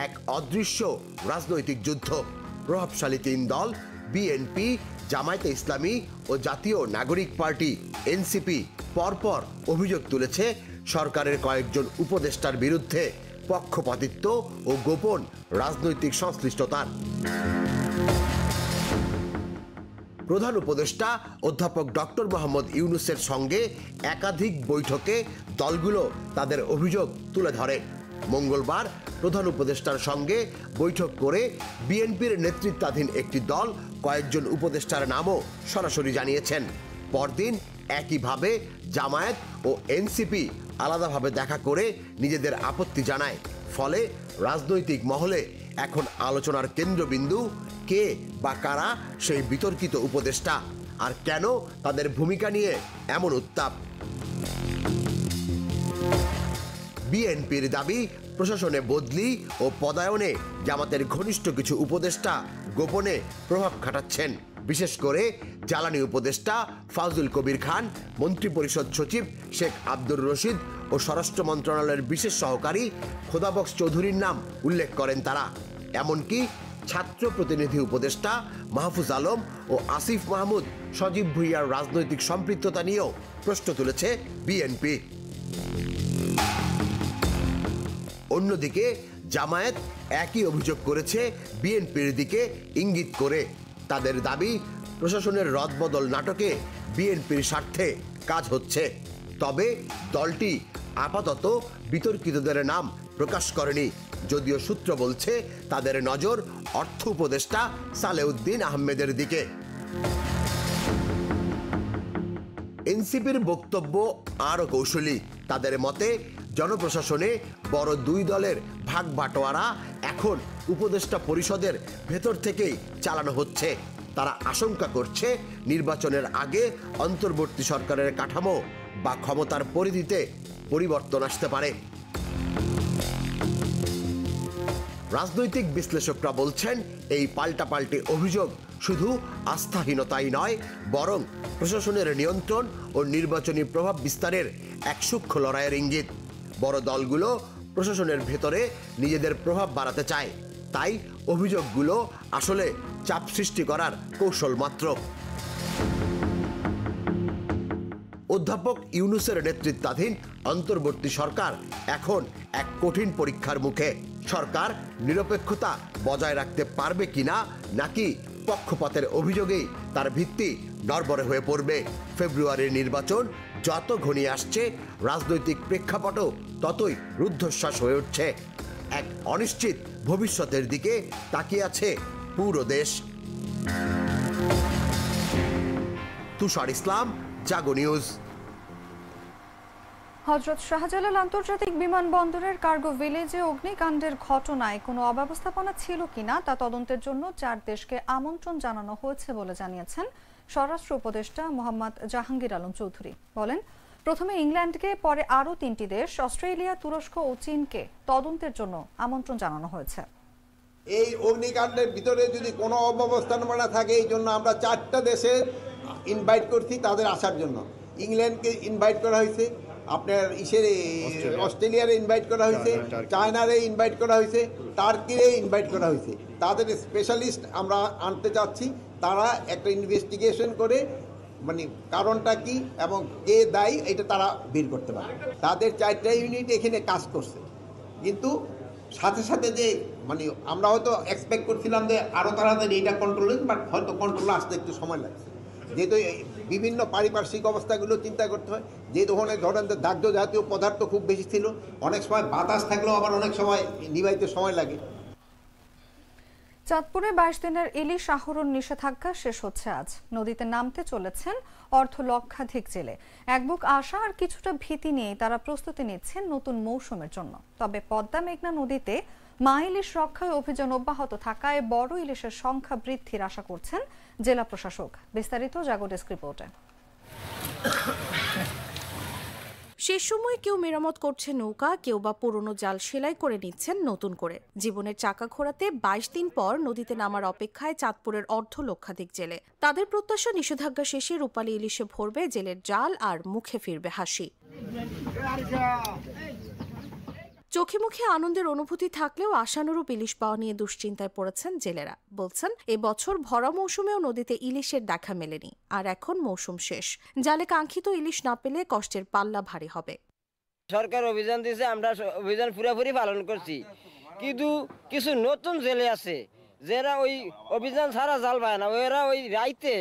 Speaker 8: এক অদৃশ্য রাজনৈতিক যুদ্ধ। প্রভাবশালী তিন দল বিএনপি, জামায়াতে ইসলামী ও জাতীয় নাগরিক পার্টি এনসিপি পরপর অভিযোগ তুলেছে সরকারের কয়েকজন উপদেষ্টার বিরুদ্ধে পক্ষপাতিত্ব ও গোপন রাজনৈতিক সংশ্লিষ্টতার। প্রধান উপদেষ্টা অধ্যাপক ডক্টর মোহাম্মদ ইউনূসের সঙ্গে একাধিক বৈঠকে দলগুলো তাদের অভিযোগ তুলে ধরে। মঙ্গলবার প্রধান উপদেষ্টার সঙ্গে বৈঠক করে বিএনপির নেতৃত্বাধীন একটি দল কয়েকজন উপদেষ্টার নামও সরাসরি জানিয়েছেন। পরদিন একইভাবে জামায়াত ও এনসিপি আলাদাভাবে দেখা করে নিজেদের আপত্তি জানায়। ফলে রাজনৈতিক মহলে এখন আলোচনার কেন্দ্রবিন্দু কে বা কারা সেই বিতর্কিত উপদেষ্টা। আর কেন তাদের ভূমিকা নিয়ে এমন উত্তাপ? বিএনপির দাবি, প্রশাসনে বদলি ও পদায়নে জামাতের ঘনিষ্ঠ কিছু উপদেষ্টা গোপনে প্রভাব খাটাচ্ছেন। বিশেষ করে জ্বালানি উপদেষ্টা ফাজুল কবির খান, মন্ত্রিপরিষদ সচিব শেখ আব্দুর রশিদ ও স্বরাষ্ট্র মন্ত্রণালয়ের বিশেষ সহকারী খোদাবক্স চৌধুরীর নাম উল্লেখ করেন তারা। এমনকি ছাত্র প্রতিনিধি উপদেষ্টা মাহফুজ আলম ও আসিফ মাহমুদ সজীব ভুঁইয়ার রাজনৈতিক সম্পৃক্ততা নিয়েও প্রশ্ন তুলেছে বিএনপি। অন্যদিকে জামায়াত একই অভিযোগ করেছে বিএনপির দিকে ইঙ্গিত করে। তাদের দাবি, প্রশাসনের রদবদল নাটকে বিএনপির স্বার্থে কাজ হচ্ছে। তবে দলটি আপাতত বিতর্কিতদের নাম প্রকাশ করেনি, যদিও সূত্র বলছে তাদের নজর অর্থ উপদেষ্টা সালেউদ্দিন আহমেদের দিকে। এনসিপির বক্তব্য আরও কৌশলী। তাদের মতে জনপ্রশাসনে বড় দুই দলের ভাগ বাটোয়ারা এখন উপদেষ্টা পরিষদের ভেতর থেকেই চালানো হচ্ছে। তারা আশঙ্কা করছে নির্বাচনের আগে অন্তর্বর্তী সরকারের কাঠামো বা ক্ষমতার পরিধিতে পরিবর্তন আসতে পারে। রাজনৈতিক বিশ্লেষকরা বলছেন, এই পাল্টাপাল্টি অভিযোগ শুধু আস্থাহীনতাই নয়, বরং প্রশাসনের নিয়ন্ত্রণ ও নির্বাচনী প্রভাব বিস্তারের এক সূক্ষ্ম লড়াইয়ের ইঙ্গিত। বড় দলগুলো প্রশাসনের ভেতরে নিজেদের প্রভাব বাড়াতে চায়, তাই অভিযোগগুলো আসলে চাপ সৃষ্টি করার কৌশল মাত্র। অধ্যাপক ইউনূসের নেতৃত্বাধীন অন্তর্বর্তী সরকার এখন এক কঠিন পরীক্ষার মুখে। সরকার নিরপেক্ষতা বজায় রাখতে পারবে কিনা, নাকি পক্ষপাতের অভিযোগেই তার ভিত্তি নড়বড়ে হয়ে পড়বে। ফেব্রুয়ারির নির্বাচন যত ঘনিয়ে আসছে, রাজনৈতিক প্রেক্ষাপটও ততই রুদ্ধশ্বাস হয়ে উঠছে। এক অনিশ্চিত ভবিষ্যতের দিকে তাকিয়ে আছে পুরো দেশ। তুষার ইসলাম, জাগো নিউজ।
Speaker 1: হযরত শাহজালাল আন্তর্জাতিক বিমানবন্দরের কার্গো ভিলেজে অগ্নিকাণ্ডের ঘটনায় কোনো অব্যবস্থাপনা ছিল কিনা তা তদন্তের জন্য 4 দেশকে আমন্ত্রণ জানানো হয়েছে বলে জানিয়েছেন স্বরাষ্ট্র উপদেষ্টা মোহাম্মদ জাহাঙ্গীর আলম চৌধুরী। বলেন, প্রথমে ইংল্যান্ডকে, পরে আরও 3টি দেশ অস্ট্রেলিয়া, তুরস্ক ও চীনকে তদন্তের জন্য আমন্ত্রণ জানানো হয়েছে।
Speaker 9: এই অগ্নিকাণ্ডের ভিতরে যদি কোনো অব্যবস্থাপনা থাকে, এই জন্য আমরা 4টা দেশের ইনভাইট করছি তাদের আসার জন্য। ইংল্যান্ডকে ইনভাইট করা হয়েছে, আপনার অস্ট্রেলিয়ারে ইনভাইট করা হয়েছে, চায়নারে ইনভাইট করা হয়েছে, টার্কিরে ইনভাইট করা হয়েছে। তাদের স্পেশালিস্ট আমরা আনতে চাচ্ছি, তারা একটা ইনভেস্টিগেশন করে মানে কারণটা কি এবং কে দায়ী এটা তারা বের করতে পারে। তাদের 4টা ইউনিট এখানে কাজ করছে, কিন্তু সাথে সাথে যে মানে আমরা হয়তো এক্সপেক্ট করছিলাম যে আরও তাড়াতাড়ি এটা কন্ট্রোল, বাট হয়তো কন্ট্রোলে আসতে একটু সময় লাগছে। যেহেতু বিভিন্ন পারিপার্শ্বিক অবস্থাগুলো চিন্তা করতে হয়, যে ধরনের দাহ্য জাতীয় পদার্থ খুব বেশি ছিল, অনেক সময় বাতাস থাকলেও আবার অনেক সময় নিভাইতে সময় লাগে।
Speaker 1: চাঁদপুরে 22 দিনের ইলিশ আহরণ নিষেধাজ্ঞা শেষ হচ্ছে আজ। নদীতে নামতে চলেছেন লক্ষাধিক জেলে। এক বুক আশা আর কিছুটা ভীতি নিয়ে তারা প্রস্তুতি নিচ্ছেন নতুন মৌসুমের জন্য। তবে পদ্মা মেঘনা নদীতে মা ইলিশ রক্ষায় অভিযান অব্যাহত থাকায় বড় ইলিশের সংখ্যা বৃদ্ধির আশা করছেন জেলা প্রশাসক। বিস্তারিত জাগো ডেস্ক রিপোর্টে।
Speaker 3: শেষ সময়ে কেউ মেরামত করছে নৌকা, কেউ বা পুরনো জাল সেলাই করে নিচ্ছেন নতুন করে। জীবনের চাকা ঘোরাতে 22 দিন পর নদীতে নামার অপেক্ষায় চাঁদপুরের লক্ষাধিক জেলে। তাদের প্রত্যাশা, নিষেধাজ্ঞা শেষে রূপালী ইলিশে ভরবে জেলের জাল আর মুখে ফিরবে হাসি। চোখে মুখে আনন্দের অনুভূতি থাকলেও আশানুরূপ ইলিশ পাওয়া নিয়ে দুশ্চিন্তায় পড়েছেন জেলেরা। বলছেন, এবছর ভরা মৌসুমেও নদীতে ইলিশের দেখা মেলেনি, আর এখন মৌসুম শেষ। জালে কাঙ্ক্ষিত ইলিশ না পেলে কষ্টের পাল্লা ভারী হবে।
Speaker 10: সরকার অভিযান দিয়েছে, আমরা অভিযান পুরোপুরি পালন করছি, কিন্তু কিছু নতুন জেলে আছে যারা ওই অভিযান ছাড়া জাল পায় না। ওরা ওই রাইতে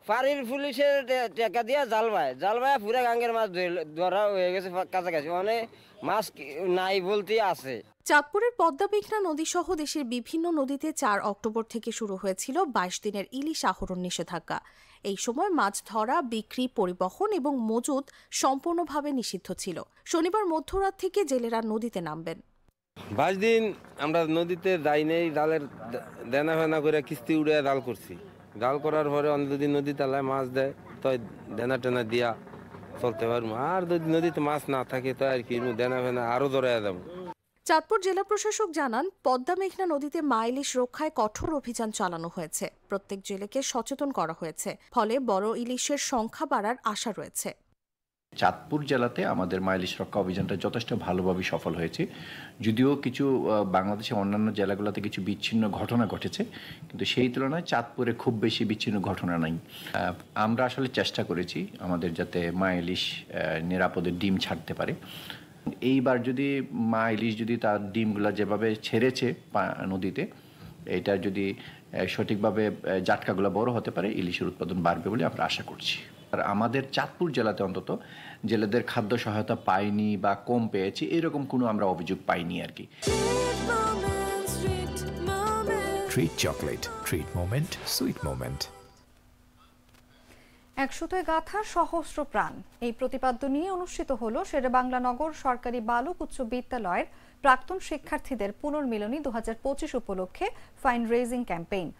Speaker 10: ফাঁড়ির পুলিশের টাকা দিয়ে জাল পায় পুরা গাঙ্গের মাছ ধরা হয়ে গেছে কাছাকাছি, মানে মাছ নাই বলতে আছে।
Speaker 3: চাঁদপুরের পদ্মা মেঘনা নদী সহ দেশের বিভিন্ন নদীতে 4 অক্টোবর থেকে শুরু হয়েছিল 22 দিনের ইলিশ আহরণ নিষেধাজ্ঞা। এই সময় মাছ ধরা, বিক্রি, পরিবহন এবং মজুদ সম্পূর্ণভাবে নিষিদ্ধ ছিল। শনিবার মধ্যরাত থেকে জেলেরা নদীতে নামবেন।
Speaker 11: 22 দিন আমরা নদীতে যাই নেই, জালের দেনা ফেনা করে কিস্তি উড়ে জাল করছি। জাল করার পরে অন্য যদি নদী তালায় মাছ দেয় তো দেনা টেনা দিয়া চলতে পারবো, আর যদি নদীতে মাছ না থাকে তো আর কি দেনা ফেনা আরো ধরে যাবো।
Speaker 3: চাঁদপুর জেলা প্রশাসক জানান, পদ্মা মেঘনা নদীতে মা ইলিশ রক্ষায় কঠোর অভিযান চালানো হয়েছে। প্রত্যেক জেলেকে সচেতন করা হয়েছে, ফলে বড় ইলিশের সংখ্যা বাড়ার আশা রয়েছে।
Speaker 12: চাঁদপুর জেলাতে আমাদের মা ইলিশ রক্ষা অভিযানটা যথেষ্ট ভালোভাবে সফল হয়েছে। যদিও কিছু বাংলাদেশের অন্যান্য জেলাগুলোতে কিছু বিচ্ছিন্ন ঘটনা ঘটেছে, কিন্তু সেই তুলনায় চাঁদপুরে খুব বেশি বিচ্ছিন্ন ঘটনা নাই। আমরা আসলে চেষ্টা করেছি আমাদের যাতে মা ইলিশ নিরাপদে ডিম ছাড়তে পারে। এইবার যদি মা ইলিশ যদি তার ডিমগুলো যেভাবে ছেড়েছে নদীতে, এটা যদি সঠিকভাবে জাটকাগুলো বড় হতে পারে, ইলিশের উৎপাদন বাড়বে বলে আমরা আশা করছি। আর আমাদের চাঁদপুর জেলাতে অন্তত জেলেদের খাদ্য সহায়তা পাইনি বা কম পেয়েছি এরকম কোনো আমরা অভিযোগ পাইনি আর কি।
Speaker 2: Treat chocolate, treat moment, sweet moment.
Speaker 1: এক সুতোয় গাঁথা সহস্র প্রাণ, এই প্রতিপাদ্য নিয়ে অনুষ্ঠিত হলো শেরেবাংলা নগর সরকারি বালক উচ্চ বিদ্যালয়ের প্রাক্তন শিক্ষার্থীদের পুনর্মিলনী 2025 উপলক্ষে ফাইন রেজিং ক্যাম্পেইন।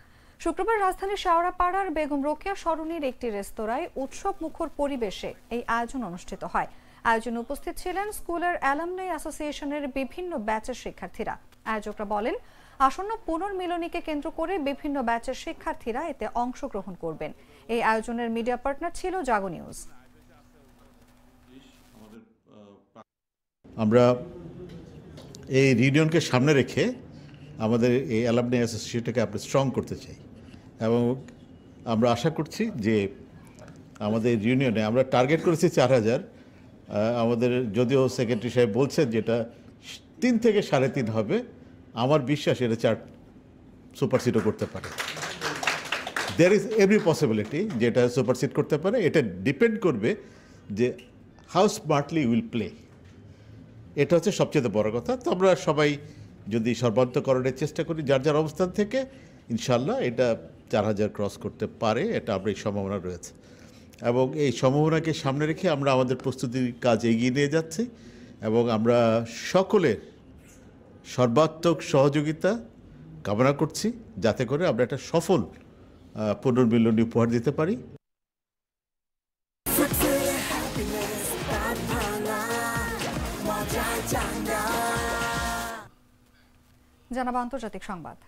Speaker 1: শুক্রবার রাজধানীর শেওড়াপাড়ার বেগম রোকেয়া সরণির একটি রেস্তোরাঁয় উৎসব মুখর পরিবেশে এই আয়োজন অনুষ্ঠিত হয়। আয়োজনে উপস্থিত ছিলেন স্কুলের অ্যালামনাই অ্যাসোসিয়েশনের বিভিন্ন ব্যাচের শিক্ষার্থীরা। আয়োজকরা বলেন, আসন্ন পুনর্মিলনীকে কেন্দ্র করে বিভিন্ন ব্যাচের শিক্ষার্থীরা এতে অংশগ্রহণ করবেন। এই আয়োজনের মিডিয়া পার্টনার ছিল জাগো নিউজ।
Speaker 13: আমরা এই রিউনিয়নকে সামনে রেখে আমাদের এই অ্যালামনাই অ্যাসোসিয়েশনটাকে আমরা স্ট্রং করতে চাই, এবং আমরা আশা করছি যে আমাদের ইউনিয়নে আমরা টার্গেট করেছি 4000। আমাদের যদিও সেক্রেটারি সাহেব বলছেন যেটা 3 থেকে 3.5 হবে, আমার বিশ্বাস এটা 4 সুপারসিডও করতে পারে। দেয়ার ইজ এভরি পসিবিলিটি যেটা সুপারসিড করতে পারে। এটা ডিপেন্ড করবে যে হাউ স্মার্টলি উইল প্লে, এটা হচ্ছে সবচেয়ে বড় কথা। তো আমরা সবাই যদি সর্বান্তকরণের চেষ্টা করি যার যার অবস্থান থেকে, ইনশাল্লাহ এটা 4000 ক্রস করতে পারে, এটা আমরা এই সম্ভাবনা রয়েছে। এবং এই সম্ভাবনাকে সামনে রেখে আমরা আমাদের প্রস্তুতির কাজ এগিয়ে নিয়ে যাচ্ছি, এবং আমরা সকলের সর্বাত্মক সহযোগিতা কামনা করছি যাতে করে আমরা একটা সফল পুনর্মিলনী উপহার দিতে পারি।
Speaker 1: জানাবো আন্তর্জাতিক সংবাদ।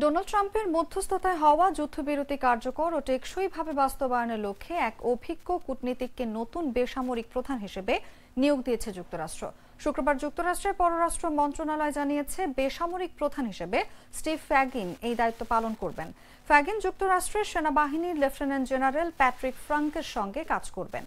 Speaker 1: ডোনাল্ড ট্রাম্পের মধ্যস্থতায় হওয়া যুদ্ধবিরতি কার্যকর ও টেকসইভাবে বাস্তবায়নের লক্ষ্যে এক অভিজ্ঞ কূটনীতিককে নতুন বেসামরিক প্রধান হিসেবে নিয়োগ দিয়েছে যুক্তরাষ্ট্র। শুক্রবার যুক্তরাষ্ট্রের পররাষ্ট্র মন্ত্রণালয় জানিয়েছে, বেসামরিক প্রধান হিসেবে স্টিভ ফ্যাগিন এই দায়িত্ব পালন করবেন। ফ্যাগিন যুক্তরাষ্ট্রের সেনাবাহিনীর লেফটেন্যান্ট জেনারেল প্যাট্রিক ফ্রাঙ্কের সঙ্গে কাজ করবেন।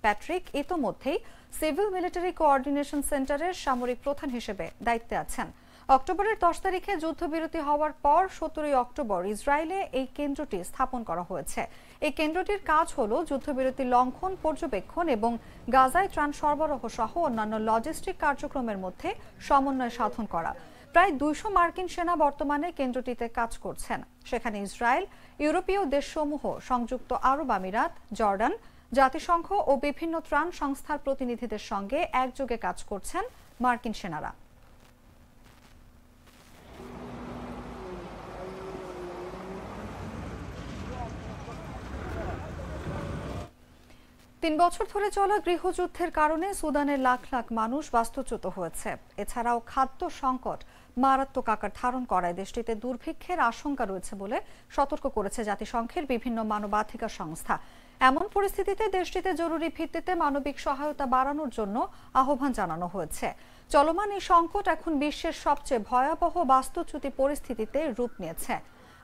Speaker 1: প্যাট্রিক ইতোমধ্যেই সিভিল মিলিটারি কোঅর্ডিনেশন সেন্টারের সামরিক প্রধান হিসেবে দায়িত্বে আছেন। অক্টোবরের 10 তারিখে যুদ্ধবিরতি হওয়ার পর 17 অক্টোবর ইসরায়েলে এই কেন্দ্রটি স্থাপন করা হয়েছে। এই কেন্দ্রটির কাজ হলো যুদ্ধবিরতি লঙ্ঘন পর্যবেক্ষণ এবং গাজায় ত্রাণ সরবরাহ সহ অন্যান্য লজিস্টিক কার্যক্রমের মধ্যে সমন্বয় সাধন করা। প্রায় 200 মার্কিন সেনা বর্তমানে কেন্দ্রটিতে কাজ করছেন। সেখানে ইসরায়েল, ইউরোপীয় দেশসমূহ, সংযুক্ত আরব আমিরাত, জর্ডান, জাতিসংঘ ও বিভিন্ন ত্রাণ সংস্থার প্রতিনিধিদের সঙ্গে একযোগে কাজ করছেন মার্কিন সেনারা। 3 বছর ধরে চলা গৃহযুদ্ধের কারণে সুদানের লাখ লাখ মানুষ বাস্তুচ্যুত হয়েছে। এছাড়াও খাদ্য সংকট মারাত্মক আকার ধারণ করায় দেশটিতে দুর্ভিক্ষের আশঙ্কা রয়েছে বলে সতর্ক করেছে জাতিসংঘের বিভিন্ন মানবাধিকার সংস্থা। এমন পরিস্থিতিতে দেশটিতে জরুরি ভিত্তিতে মানবিক সহায়তা বাড়ানোর জন্য আহ্বান জানানো হয়েছে। চলমান এই সংকট এখন বিশ্বের সবচেয়ে ভয়াবহ বাস্তুচ্যুতি পরিস্থিতিতে রূপ নিয়েছে।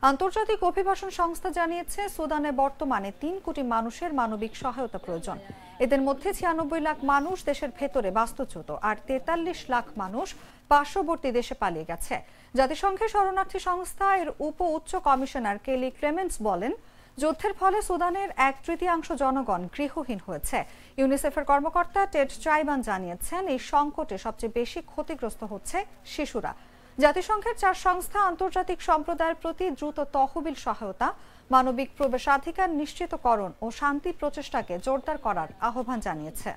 Speaker 1: আন্তর্জাতিক অভিবাসন সংস্থা জানিয়েছে, সুদানে বর্তমানে 3 কোটি মানুষের মানবিক সহায়তা প্রয়োজন। এদের মধ্যে 96 লাখ মানুষ দেশের ভেতরে বাস্তুচ্যুত, আর 43 লাখ মানুষ পার্শ্ববর্তী দেশে পালিয়ে গেছে। জাতিসংঘের শরণার্থী সংস্থা এর উচ্চ কমিশনার কেলি ক্লেমেন্টস বলেন, যুদ্ধের ফলে সুদানের 1/3 জনগণ গৃহহীন হয়েছে। ইউনিসেফের কর্মকর্তা টেড চাইবান জানিয়েছেন, এই সংকটে সবচেয়ে বেশি ক্ষতিগ্রস্ত হচ্ছে শিশুরা। জাতিসংঘের 4 সংস্থা আন্তর্জাতিক সম্প্রদায়ের প্রতি দ্রুত তহবিল সহায়তা, মানবিক প্রবেশাধিকার নিশ্চিতকরণ ও শান্তি প্রচেষ্টাকে জোরদার করার আহ্বান জানিয়েছে।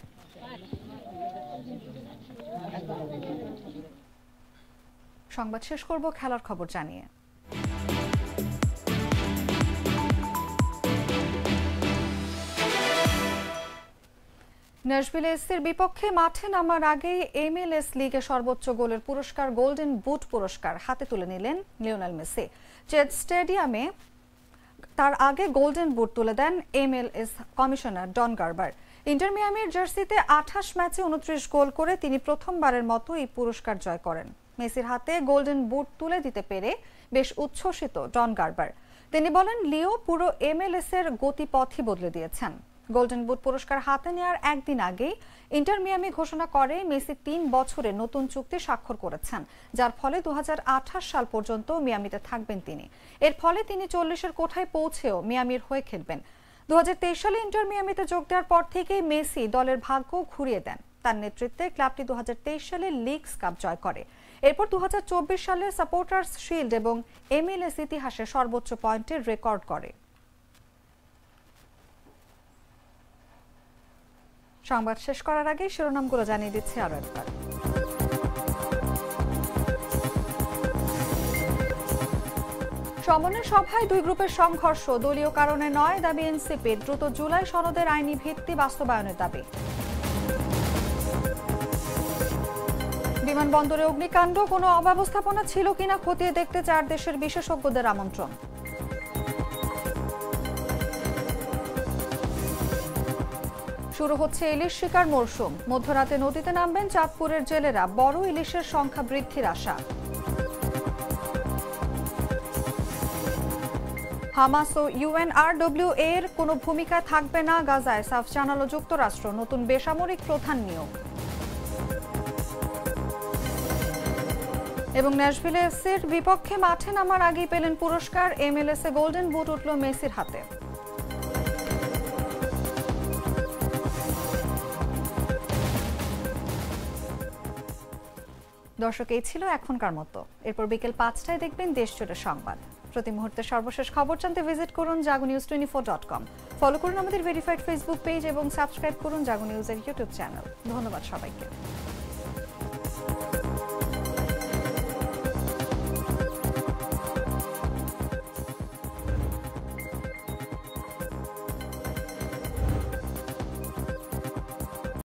Speaker 1: সংবাদ শেষ করব খেলার খবর জানিয়ে। ন্যাশভিল এসসির বিপক্ষে মাঠে নামার আগেই MLS লিগে সর্বোচ্চ গোলের পুরস্কার গোল্ডেন বুট পুরস্কার হাতে তুলে নিলেন লিওনেল মেসি। চেজ স্টেডিয়ামে তার আগে গোল্ডেন বুট তুলে দেন MLS কমিশনার ডন গার্বার। ইন্টার মিয়ামির জার্সিতে 28 ম্যাচে 29 গোল করে তিনি প্রথমবারের মতো এই পুরস্কার জয় করেন। মেসির হাতে গোল্ডেন বুট তুলে দিতে পেরে বেশ উচ্ছ্বসিত ডন গার্বার। তিনি বলেন, লিও পুরো MLS এর গতিপথই বদলে দিয়েছেন। গোল্ডেন বুট পুরস্কার হাতে নেওয়ার একদিন আগেই ইন্টার মিয়ামি ঘোষণা করে মেসি 3 বছরের নতুন চুক্তি স্বাক্ষর করেছেন, যার ফলে 2028 সাল পর্যন্ত মিয়ামিতে থাকবেন তিনি। এর ফলে তিনি 40-এর কোঠায় পৌঁছেও মিয়ামির হয়ে খেলবেন। 2023 সালে ইন্টার মিয়ামিতে যোগ দেওয়ার পর থেকেই মেসি দলের ভাগ্য ঘুরিয়ে দেন। তার নেতৃত্বে ক্লাবটি 2023 সালে লিগস কাপ জয় করে। এরপর 2024 সালে সাপোর্টার্স শিল্ড এবং MLS ইতিহাসে সর্বোচ্চ পয়েন্টের রেকর্ড করে। সংবাদ শেষ করার আগে শিরোনামগুলো জানিয়ে দিচ্ছি আরো একবার। সমন্বয় সভায় 2 গ্রুপের সংঘর্ষ, দলীয় কারণে নয় দাবি এনসিপির। দ্রুত জুলাই সনদের আইনি ভিত্তি বাস্তবায়নের দাবি। বিমানবন্দরে অগ্নিকাণ্ড, কোনো অব্যবস্থাপনা ছিল কিনা খতিয়ে দেখতে 4 দেশের বিশেষজ্ঞদের আমন্ত্রণ। শুরু হচ্ছে ইলিশ শিকার মরশুম। মধ্যরাতে নদীতে নামবেন চাঁদপুরের জেলেরা। বড় ইলিশের সংখ্যা বৃদ্ধির আশা। হামাস ও UNRWA এর কোনো ভূমিকা থাকবে না গাজায়, সাফ জানালো যুক্তরাষ্ট্র। নতুন বেসামরিক প্রধান নিয়োগ। এবং ন্যাশভিল এসসির বিপক্ষে মাঠে নামার আগেই পেলেন পুরস্কার। MLS এ গোল্ডেন বুট উঠল মেসির হাতে। দর্শক, এই ছিল এখনকার মতো। এরপর বিকেল 5টায় দেখবেন দেশজুড়ে সংবাদ। প্রতি মুহূর্তে সর্বশেষ খবর জানতে ভিজিট করুন jagonews24.com। ফলো করুন আমাদের ভেরিফাইড ফেসবুক পেজ এবং সাবস্ক্রাইব করুন জাগো নিউজের ইউটিউব চ্যানেল। ধন্যবাদ সবাইকে।